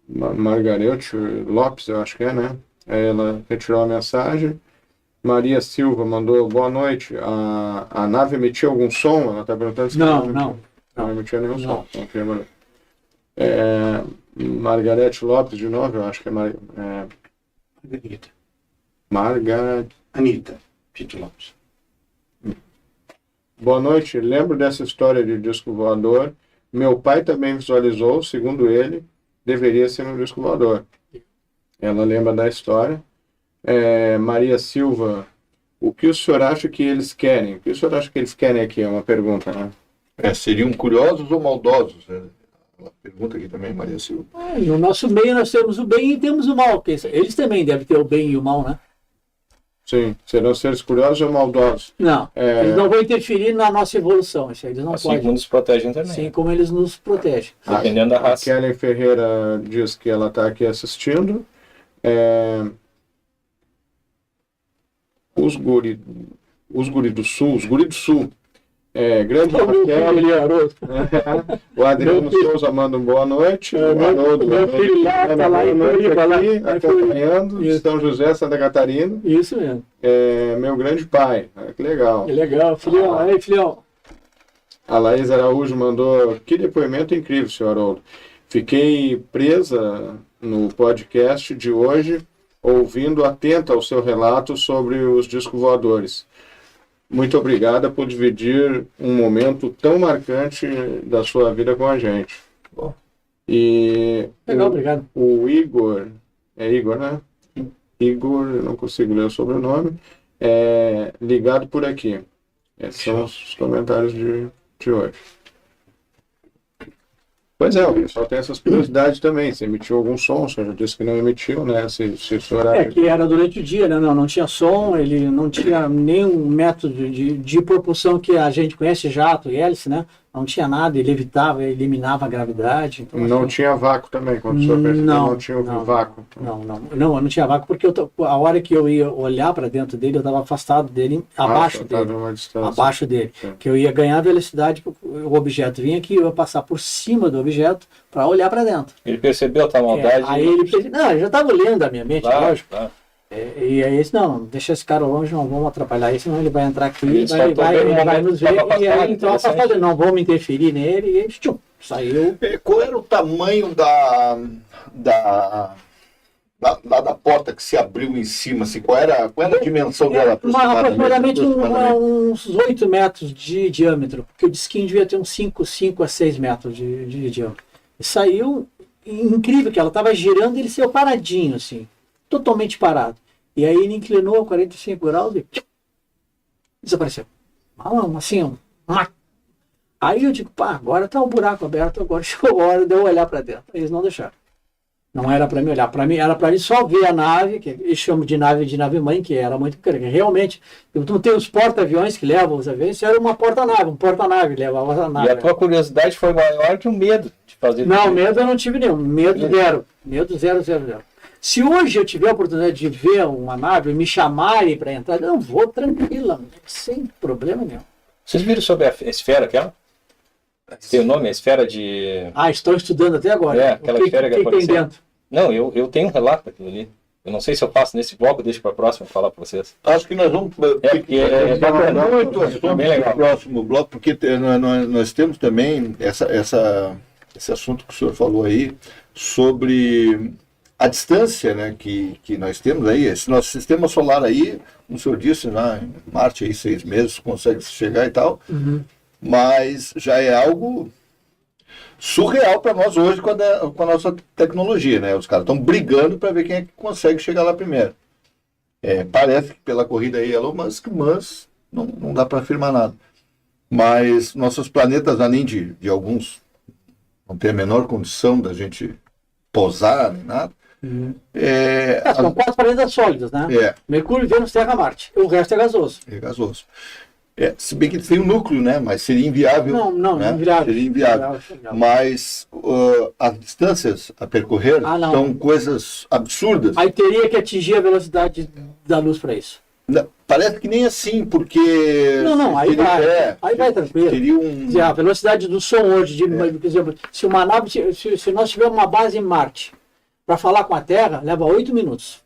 Margarete Lopes, eu acho que né? Ela retirou a mensagem. Maria Silva mandou boa noite. A nave emitia algum som? Ela está perguntando se não emitia nenhum som. Margarete Lopes, de novo, eu acho que é Anitta Pito Lopes. Boa noite. Lembro dessa história de disco voador. Meu pai também visualizou, segundo ele, deveria ser um disco voador. Ela lembra da história. Maria Silva, o que o senhor acha que eles querem? O que o senhor acha que eles querem aqui? É uma pergunta, né? Seriam curiosos ou maldosos? Ela pergunta aqui também, Maria Silva. No nosso meio nós temos o bem e temos o mal. Eles também devem ter o bem e o mal, né? Sim, serão seres curiosos ou maldosos? Não, eles não vão interferir na nossa evolução. Isso aí eles não assim podem. Como nos protegem também. Assim como eles nos protegem. Dependendo da raça. A Kellen Ferreira diz que ela está aqui assistindo. Os guri do Sul. Grande Raquel. O Adriano Souza manda um boa noite. Meu filho lá, está lá em Floripa, acompanhando. De São José, Santa Catarina. Isso mesmo. Meu grande pai. Que legal. Que legal, filhão. Aí, filhão. A Laís Araújo mandou, que depoimento incrível, senhor Haroldo. Fiquei presa no podcast de hoje, ouvindo atenta ao seu relato sobre os discos voadores. Muito obrigada por dividir um momento tão marcante da sua vida com a gente. Bom. E legal, obrigado. O Igor, Igor, né? Igor, eu não consigo ler o sobrenome, ligado por aqui. Esses são os comentários de hoje. Pois o pessoal tem essas curiosidades também. Se emitiu algum som, você já disse que não emitiu, né? Que era durante o dia, né? Não tinha som, ele não tinha nenhum método de propulsão que a gente conhece, jato e hélice, né? Não tinha nada, ele evitava, eliminava a gravidade. Então, não tinha vácuo também, quando o senhor percebeu, não tinha vácuo. Não, eu não tinha vácuo, porque a hora que eu ia olhar para dentro dele, eu estava afastado dele, abaixo dele. Sim. Que eu ia ganhar velocidade, o objeto vinha aqui, eu ia passar por cima do objeto para olhar para dentro. Ele percebeu a tua maldade? Aí ele percebeu, não, eu já estava lendo a minha mente, lógico. E aí eles, não, deixa esse cara longe, não vamos atrapalhar ele, senão ele vai entrar aqui, Eles vai nos ver, e aí então interessante. não vamos interferir nele, e ele saiu. Qual era o tamanho da porta que se abriu em cima? Assim, qual era a dimensão dela? Aproximadamente uns 8 metros de diâmetro, porque o disquinho devia ter uns 5 a 6 metros de diâmetro. E saiu, incrível que ela estava girando e ele saiu paradinho, assim, totalmente parado. E aí ele inclinou a 45 graus e desapareceu. Assim, aí eu digo, pá, agora tá o buraco aberto, agora chegou a hora de eu olhar para dentro. Eles não deixaram. Não era para mim olhar, para mim era para mim só ver a nave, que eles chamam de nave mãe, que era muito grande. Realmente, não tem os porta-aviões que levam os aviões, isso era uma porta-nave, um porta-nave levava a nave. E a tua curiosidade foi maior que o medo de fazer Não, medo eu não tive nenhum, medo zero. Medo zero. Se hoje eu tiver a oportunidade de ver uma nave, me chamarem para entrar, eu vou tranquila, sem problema nenhum. Vocês viram sobre a esfera aquela? Tem o nome? A esfera de... Estou estudando até agora. Aquela esfera que tem apareceu. dentro? Não, eu tenho um relato daquilo ali. Eu não sei se eu passo nesse bloco, deixo para a próxima falar para vocês. Acho que nós vamos muito assunto bem legal. no próximo bloco, porque nós temos também esse assunto que o senhor falou aí, sobre a distância, né, que nós temos aí. Esse nosso sistema solar aí, como o senhor disse, lá em Marte, aí 6 meses, consegue chegar e tal. Uhum. Mas já é algo surreal para nós hoje com a nossa tecnologia, né? Os caras estão brigando para ver quem é que consegue chegar lá primeiro. Parece que pela corrida aí Elon Musk, mas não dá para afirmar nada. Mas nossos planetas, além de alguns não ter a menor condição da gente pousar nem nada. Uhum. São 4 planetas sólidos, né? Mercúrio, Vênus, Terra, Marte. O resto é gasoso. É gasoso. Se bem que eles têm um núcleo, né? Mas seria inviável. Não, né? Seria inviável. Mas as distâncias a percorrer são coisas absurdas. Aí teria que atingir a velocidade da luz para isso. Parece que nem assim, porque... Não, aí vai tranquilo. Seria a velocidade do som hoje, por exemplo, se uma nave, se nós tivermos uma base em Marte, para falar com a Terra, leva 8 minutos.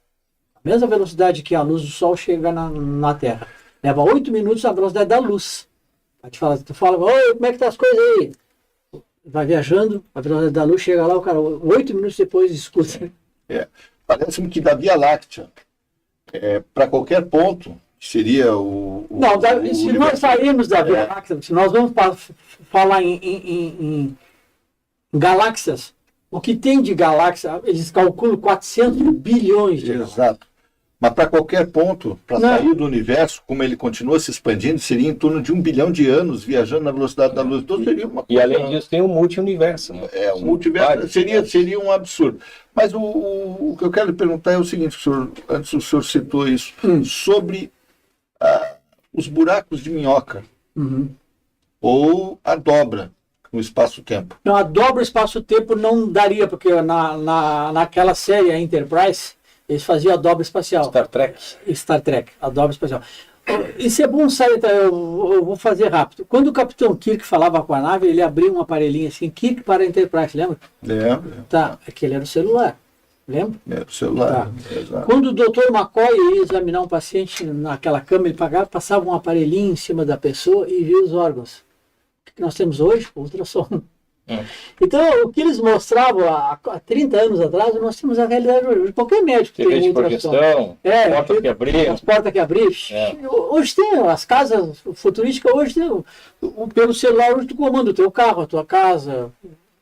A mesma velocidade que a luz do Sol chega na Terra. Leva 8 minutos a velocidade da luz. Tu fala, oi, como é que tá as coisas aí? Vai viajando, a velocidade da luz chega lá, o cara, 8 minutos depois escuta. Parece-me que da Via Láctea, para qualquer ponto, seria se nós sairmos da Via Láctea, se nós vamos falar em galáxias, o que tem de galáxia, eles calculam 400 bilhões de galáxias. Exato. Mas para qualquer ponto, para sair do universo, como ele continua se expandindo, seria em torno de 1 bilhão de anos viajando na velocidade da luz. Então seria uma coisa... E além disso tem o multiverso. Né? O multiverso seria um absurdo. Mas o que eu quero lhe perguntar é o seguinte, antes o senhor citou isso, sobre os buracos de minhoca, ou a dobra no espaço-tempo. Não, a dobra espaço-tempo não daria, porque naquela série, a Enterprise, eles faziam a dobra espacial. Star Trek, a dobra espacial. Isso é bom sair, eu vou fazer rápido. Quando o Capitão Kirk falava com a nave, ele abria um aparelhinho assim, Kirk para a Enterprise, lembra? Lembro. Tá, aquele era o celular, lembra? Era o celular. Tá. Quando o Dr. McCoy ia examinar um paciente naquela cama, ele passava um aparelhinho em cima da pessoa e via os órgãos. O que nós temos hoje? Ultrassom. Então, o que eles mostravam há 30 anos atrás, nós temos a realidade hoje. Qualquer médico tem ultrassom. Porta que abrir. As portas que abrir. Hoje tem as casas futurísticas, hoje tem pelo celular, hoje tu comanda o teu carro, a tua casa,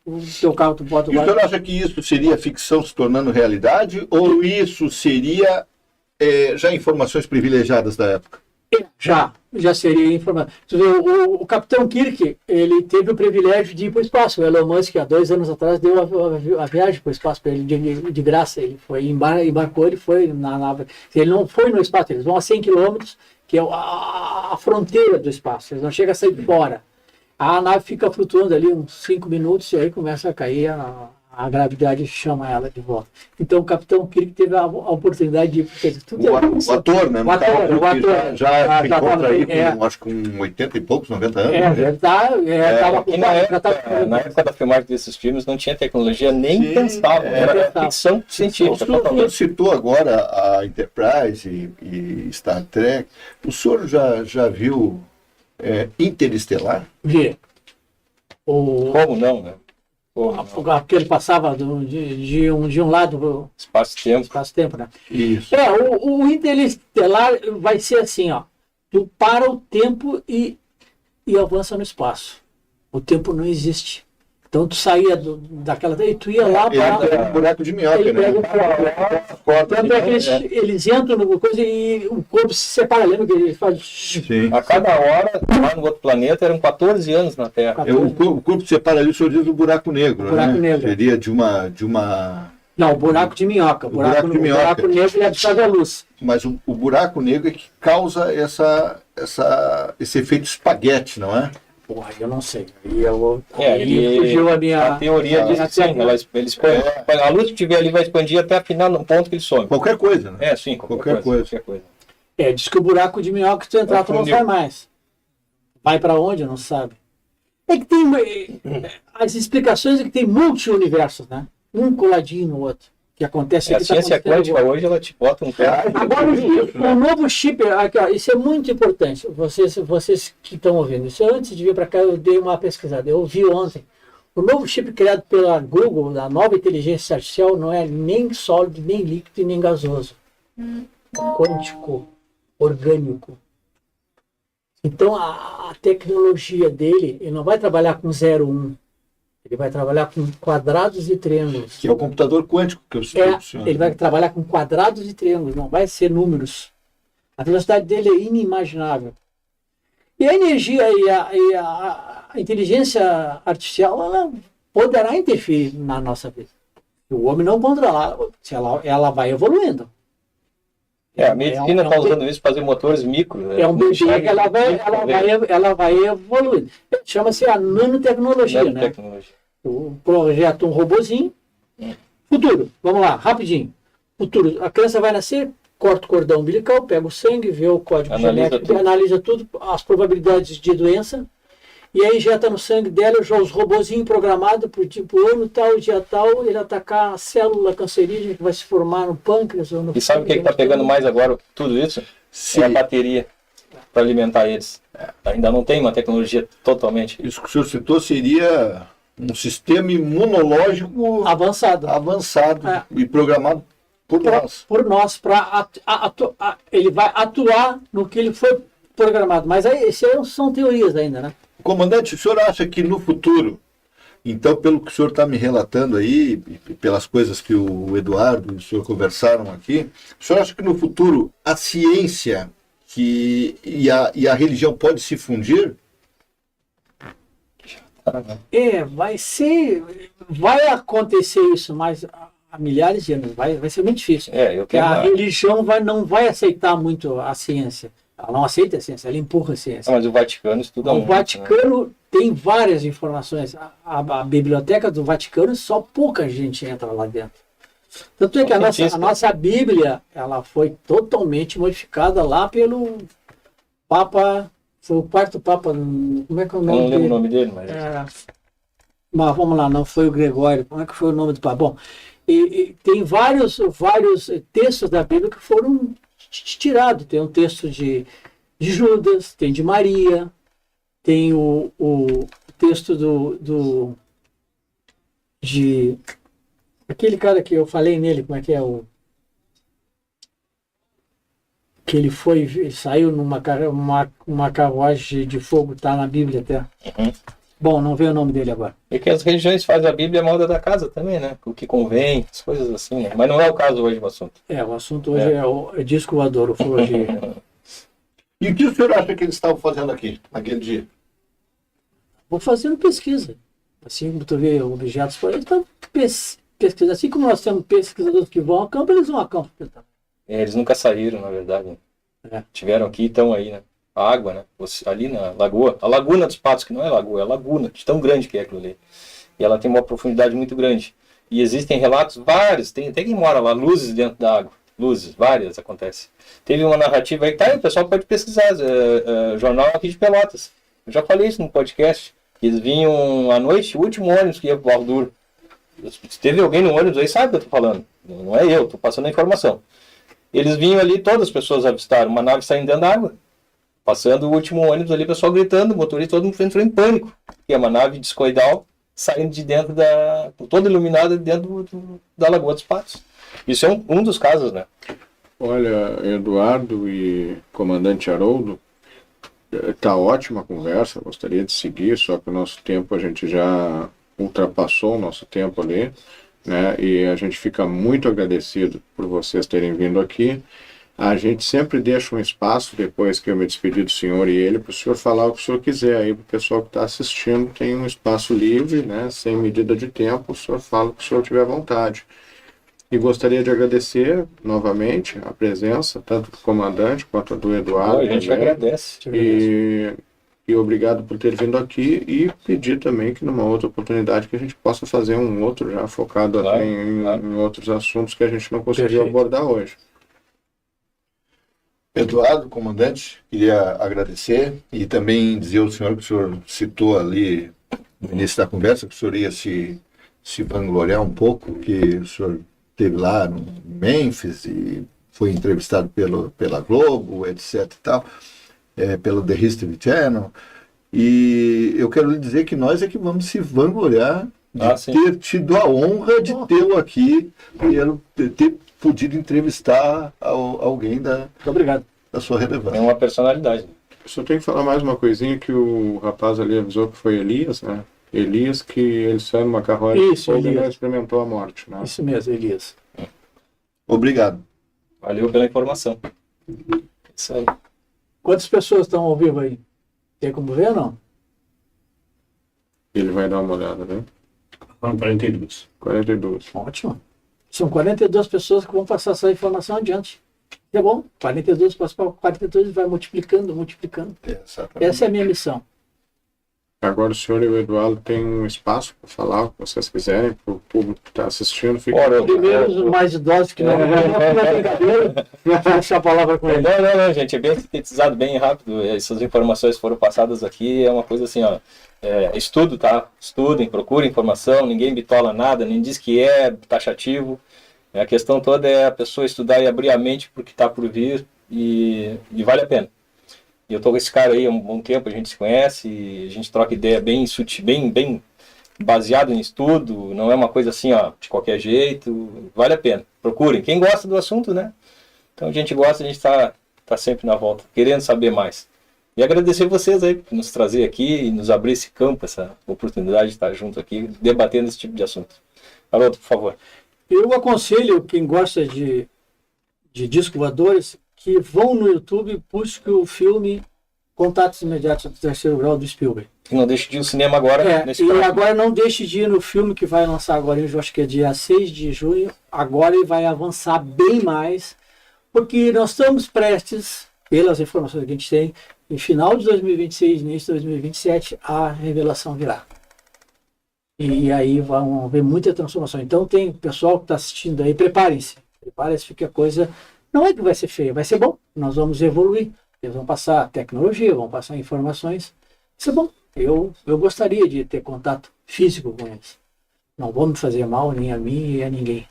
o teu carro tu bota o E o senhor acha que isso seria ficção se tornando realidade, ou isso seria já informações privilegiadas da época? Já seria informado. O Capitão Kirk, ele teve o privilégio de ir para o espaço. O Elon Musk, há 2 anos atrás, deu a viagem para o espaço para ele de graça. Ele foi, embarcou, ele foi na nave. Ele não foi no espaço, eles vão a 100 quilômetros, que é a fronteira do espaço. Eles não chegam a sair fora. A nave fica flutuando ali uns 5 minutos e aí começa a cair a a gravidade chama ela de volta. Então o Capitão Kirk teve a oportunidade de... Tudo O ator, né? O ator. Já se encontra aí tava, com, acho que com 80 e poucos, 90 anos. Na época da filmagem desses filmes não tinha tecnologia, nem pensava. Era ficção científica. O senhor citou agora a Enterprise e Star Trek. O senhor já viu Interestelar? Vi. Como não, né? Porque ele passava de um lado para o espaço-tempo, né? Isso. O Interestelar vai ser assim, ó. Tu para o tempo e avança no espaço. O tempo não existe. Então tu saía daquela... E tu ia lá para... um buraco de minhoca, né? Tanto é que eles entram no coisa e o corpo se separa. Lembra que ele faz... Sim. A cada hora, lá no outro planeta, eram 14 anos na Terra. O corpo se separa ali, o senhor diz o buraco negro, buraco negro. Seria de uma... Não, o buraco de minhoca. O buraco negro é absorve a luz. Mas o buraco negro é que causa esse efeito espaguete, não é? Porra, eu não sei. Aí fugiu a minha... A teoria diz que sim. A luz que tiver ali vai expandir até afinal no ponto que ele some. Qualquer coisa, né? Sim, qualquer coisa. Diz que o buraco de minhoca, se tu entrar, tu não sai mais. Vai pra onde? Não sabe. É que tem... As explicações é que tem multi-universos, né? Um coladinho no outro. Que acontece aqui. A ciência quântica hoje, ela te bota um pé. Agora, o novo chip, aqui, ó, isso é muito importante, vocês que estão ouvindo. Isso antes de vir para cá, eu dei uma pesquisada. Eu vi ontem. O novo chip criado pela Google, da nova inteligência artificial, não é nem sólido, nem líquido, nem gasoso. Quântico, orgânico. Então, a tecnologia dele, ele não vai trabalhar com 0, 1. Ele vai trabalhar com quadrados e triângulos. Que é o computador quântico que eu citei. Ele vai trabalhar com quadrados e triângulos, não vai ser números. A velocidade dele é inimaginável. E a energia e a inteligência artificial, ela poderá interferir na nossa vida. O homem não controlar, ela vai evoluindo. A medicina está usando isso para fazer motores micro. Né? É um bebê que ela vai evoluindo. Chama-se a nanotecnologia, né? O projeto um robozinho. Futuro, vamos lá, rapidinho. Futuro, a criança vai nascer, corta o cordão umbilical, pega o sangue, vê o código genético, analisa tudo, as probabilidades de doença, e aí injeta no sangue dela já os robozinhos programados por tipo ano tal, dia tal, ele atacar a célula cancerígena que vai se formar no pâncreas ou no... E sabe o que está pegando mais agora tudo isso? Sim. É a bateria para alimentar eles. Ainda não tem uma tecnologia totalmente... Isso que o senhor citou seria um sistema imunológico avançado e programado por nós. Ele vai atuar no que ele foi programado. Mas aí, são teorias ainda, né? Comandante, o senhor acha que no futuro, então, pelo que o senhor está me relatando aí, pelas coisas que o Eduardo e o senhor conversaram aqui, o senhor acha que no futuro a ciência e a religião pode se fundir? Vai acontecer isso, mas há milhares de anos, vai ser muito difícil. Porque a religião não vai aceitar muito a ciência. Ela não aceita a ciência, ela empurra a ciência. Mas o Vaticano estuda muito. O Vaticano tem várias informações. A biblioteca do Vaticano, só pouca gente entra lá dentro. Tanto é que a nossa Bíblia, ela foi totalmente modificada lá pelo Papa, foi o quarto Papa, como é que é o nome dele? Eu não lembro o nome dele, mas vamos lá, não foi o Gregório, como é que foi o nome do Papa? Bom, e tem vários textos da Bíblia que foram tirados. Tem um texto de Judas, tem de Maria, tem o texto de aquele cara que eu falei nele, como é que é que ele saiu numa carruagem de fogo, tá na Bíblia até. Bom, não veio o nome dele agora. É que as religiões fazem a Bíblia a moda da casa também, né? O que convém, as coisas assim, né? Mas não é o caso hoje o assunto. O assunto hoje é disco voador, ufologia. E o que o senhor acha que eles estavam fazendo aqui, naquele dia? Vou fazendo pesquisa. Assim como tu vê objetos por aí, estão pesquisando. Assim como nós temos pesquisadores que vão a campo, eles vão a campo. Eles nunca saíram, na verdade. Tiveram aqui e estão aí, né? A água, né? Ali na lagoa, a Laguna dos Patos, que não é lagoa, é laguna, de tão grande que é aquilo ali. E ela tem uma profundidade muito grande. E existem relatos vários, tem quem mora lá, luzes dentro da água. Luzes, várias acontecem. Teve uma narrativa aí, tá, o pessoal pode pesquisar, jornal aqui de Pelotas. Eu já falei isso no podcast. Eles vinham à noite, o último ônibus que ia pro Barro Duro. Se teve alguém no ônibus aí, sabe o que eu tô falando. Não é eu, tô passando a informação. Eles vinham ali, todas as pessoas avistaram uma nave saindo dentro da água. Passando o último ônibus ali, o pessoal gritando, o motorista, todo mundo entrou em pânico. E é uma nave discoidal saindo de dentro toda iluminada dentro da Lagoa dos Patos. Isso é um dos casos, né? Olha, Eduardo e comandante Haroldo, tá ótima a conversa, gostaria de seguir, só que o nosso tempo, a gente já ultrapassou o nosso tempo ali, né? E a gente fica muito agradecido por vocês terem vindo aqui. A gente sempre deixa um espaço, depois que eu me despedir do senhor e ele, para o senhor falar o que o senhor quiser. Aí o pessoal que está assistindo tem um espaço livre, né? Sem medida de tempo, o senhor fala o que o senhor tiver vontade. E gostaria de agradecer novamente a presença, tanto do comandante quanto do Eduardo. A gente agradece. E obrigado por ter vindo aqui e pedir também que numa outra oportunidade que a gente possa fazer um outro já focado em outros assuntos que a gente não conseguiu abordar hoje. Eduardo, comandante, queria agradecer e também dizer ao senhor que o senhor citou ali no início da conversa, que o senhor ia se vangloriar um pouco, que o senhor esteve lá no Memphis e foi entrevistado pela Globo, etc. e tal, pelo The History Channel. E eu quero lhe dizer que nós é que vamos se vangloriar de ter tido a honra de tê-lo aqui e ter podido entrevistar alguém da sua relevância. É uma personalidade. Só tenho que falar mais uma coisinha que o rapaz ali avisou que foi Elias, né? Elias, que ele saiu numa carruagem e não experimentou a morte, né? Isso mesmo, Elias. Obrigado. Valeu pela informação. Isso aí. Quantas pessoas estão ao vivo aí? Tem como ver ou não? Ele vai dar uma olhada, né? Foram 42. 42. Ótimo. São 42 pessoas que vão passar essa informação adiante. É bom, 42 passa para 42 e vai multiplicando. Essa é a minha missão. Agora o senhor e o Eduardo têm um espaço para falar o que vocês quiserem, para o público que está assistindo. Primeiro, os mais idosos que não brincadeira, deixar a palavra com ele. Não, gente, é bem sintetizado, bem rápido. Essas informações foram passadas aqui, é uma coisa assim, ó. Estudo, tá? Estudem, procurem informação, ninguém bitola nada, nem diz que é taxativo. A questão toda é a pessoa estudar e abrir a mente para o que está por vir e vale a pena. E eu tô com esse cara aí há um bom tempo, a gente se conhece, e a gente troca ideia bem sutil, bem baseado em estudo, não é uma coisa assim, ó, de qualquer jeito, vale a pena. Procurem, quem gosta do assunto, né? Então a gente gosta, a gente tá sempre na volta, querendo saber mais. E agradecer vocês aí por nos trazer aqui e nos abrir esse campo, essa oportunidade de estar junto aqui, debatendo esse tipo de assunto. Haroldo, por favor. Eu aconselho quem gosta de discos voadores que vão no YouTube e busquem o filme Contatos Imediatos do Terceiro Grau do Spielberg. E não deixe de ir ao cinema agora. Agora não deixe de ir no filme que vai lançar agora, eu acho que é dia 6 de junho. Agora ele vai avançar bem mais, porque nós estamos prestes, pelas informações que a gente tem, em final de 2026, início de 2027, a revelação virá. E aí vão haver muita transformação. Então tem pessoal que está assistindo aí, preparem-se, porque a coisa não é que vai ser feia, vai ser bom. Nós vamos evoluir, eles vão passar tecnologia, vão passar informações. Isso é bom. Eu gostaria de ter contato físico com eles. Não vão me fazer mal, nem a mim e a ninguém.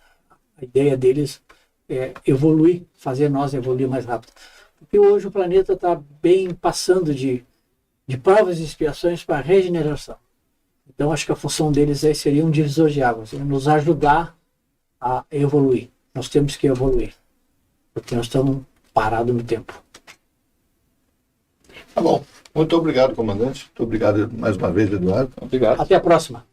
A ideia deles é evoluir, fazer nós evoluir mais rápido. Porque hoje o planeta está bem passando de provas e expiações para regeneração. Então acho que a função deles aí seria um divisor de águas, nos ajudar a evoluir. Nós temos que evoluir, porque nós estamos parados no tempo. Tá bom. Muito obrigado, comandante. Muito obrigado mais uma vez, Eduardo. Obrigado. Até a próxima.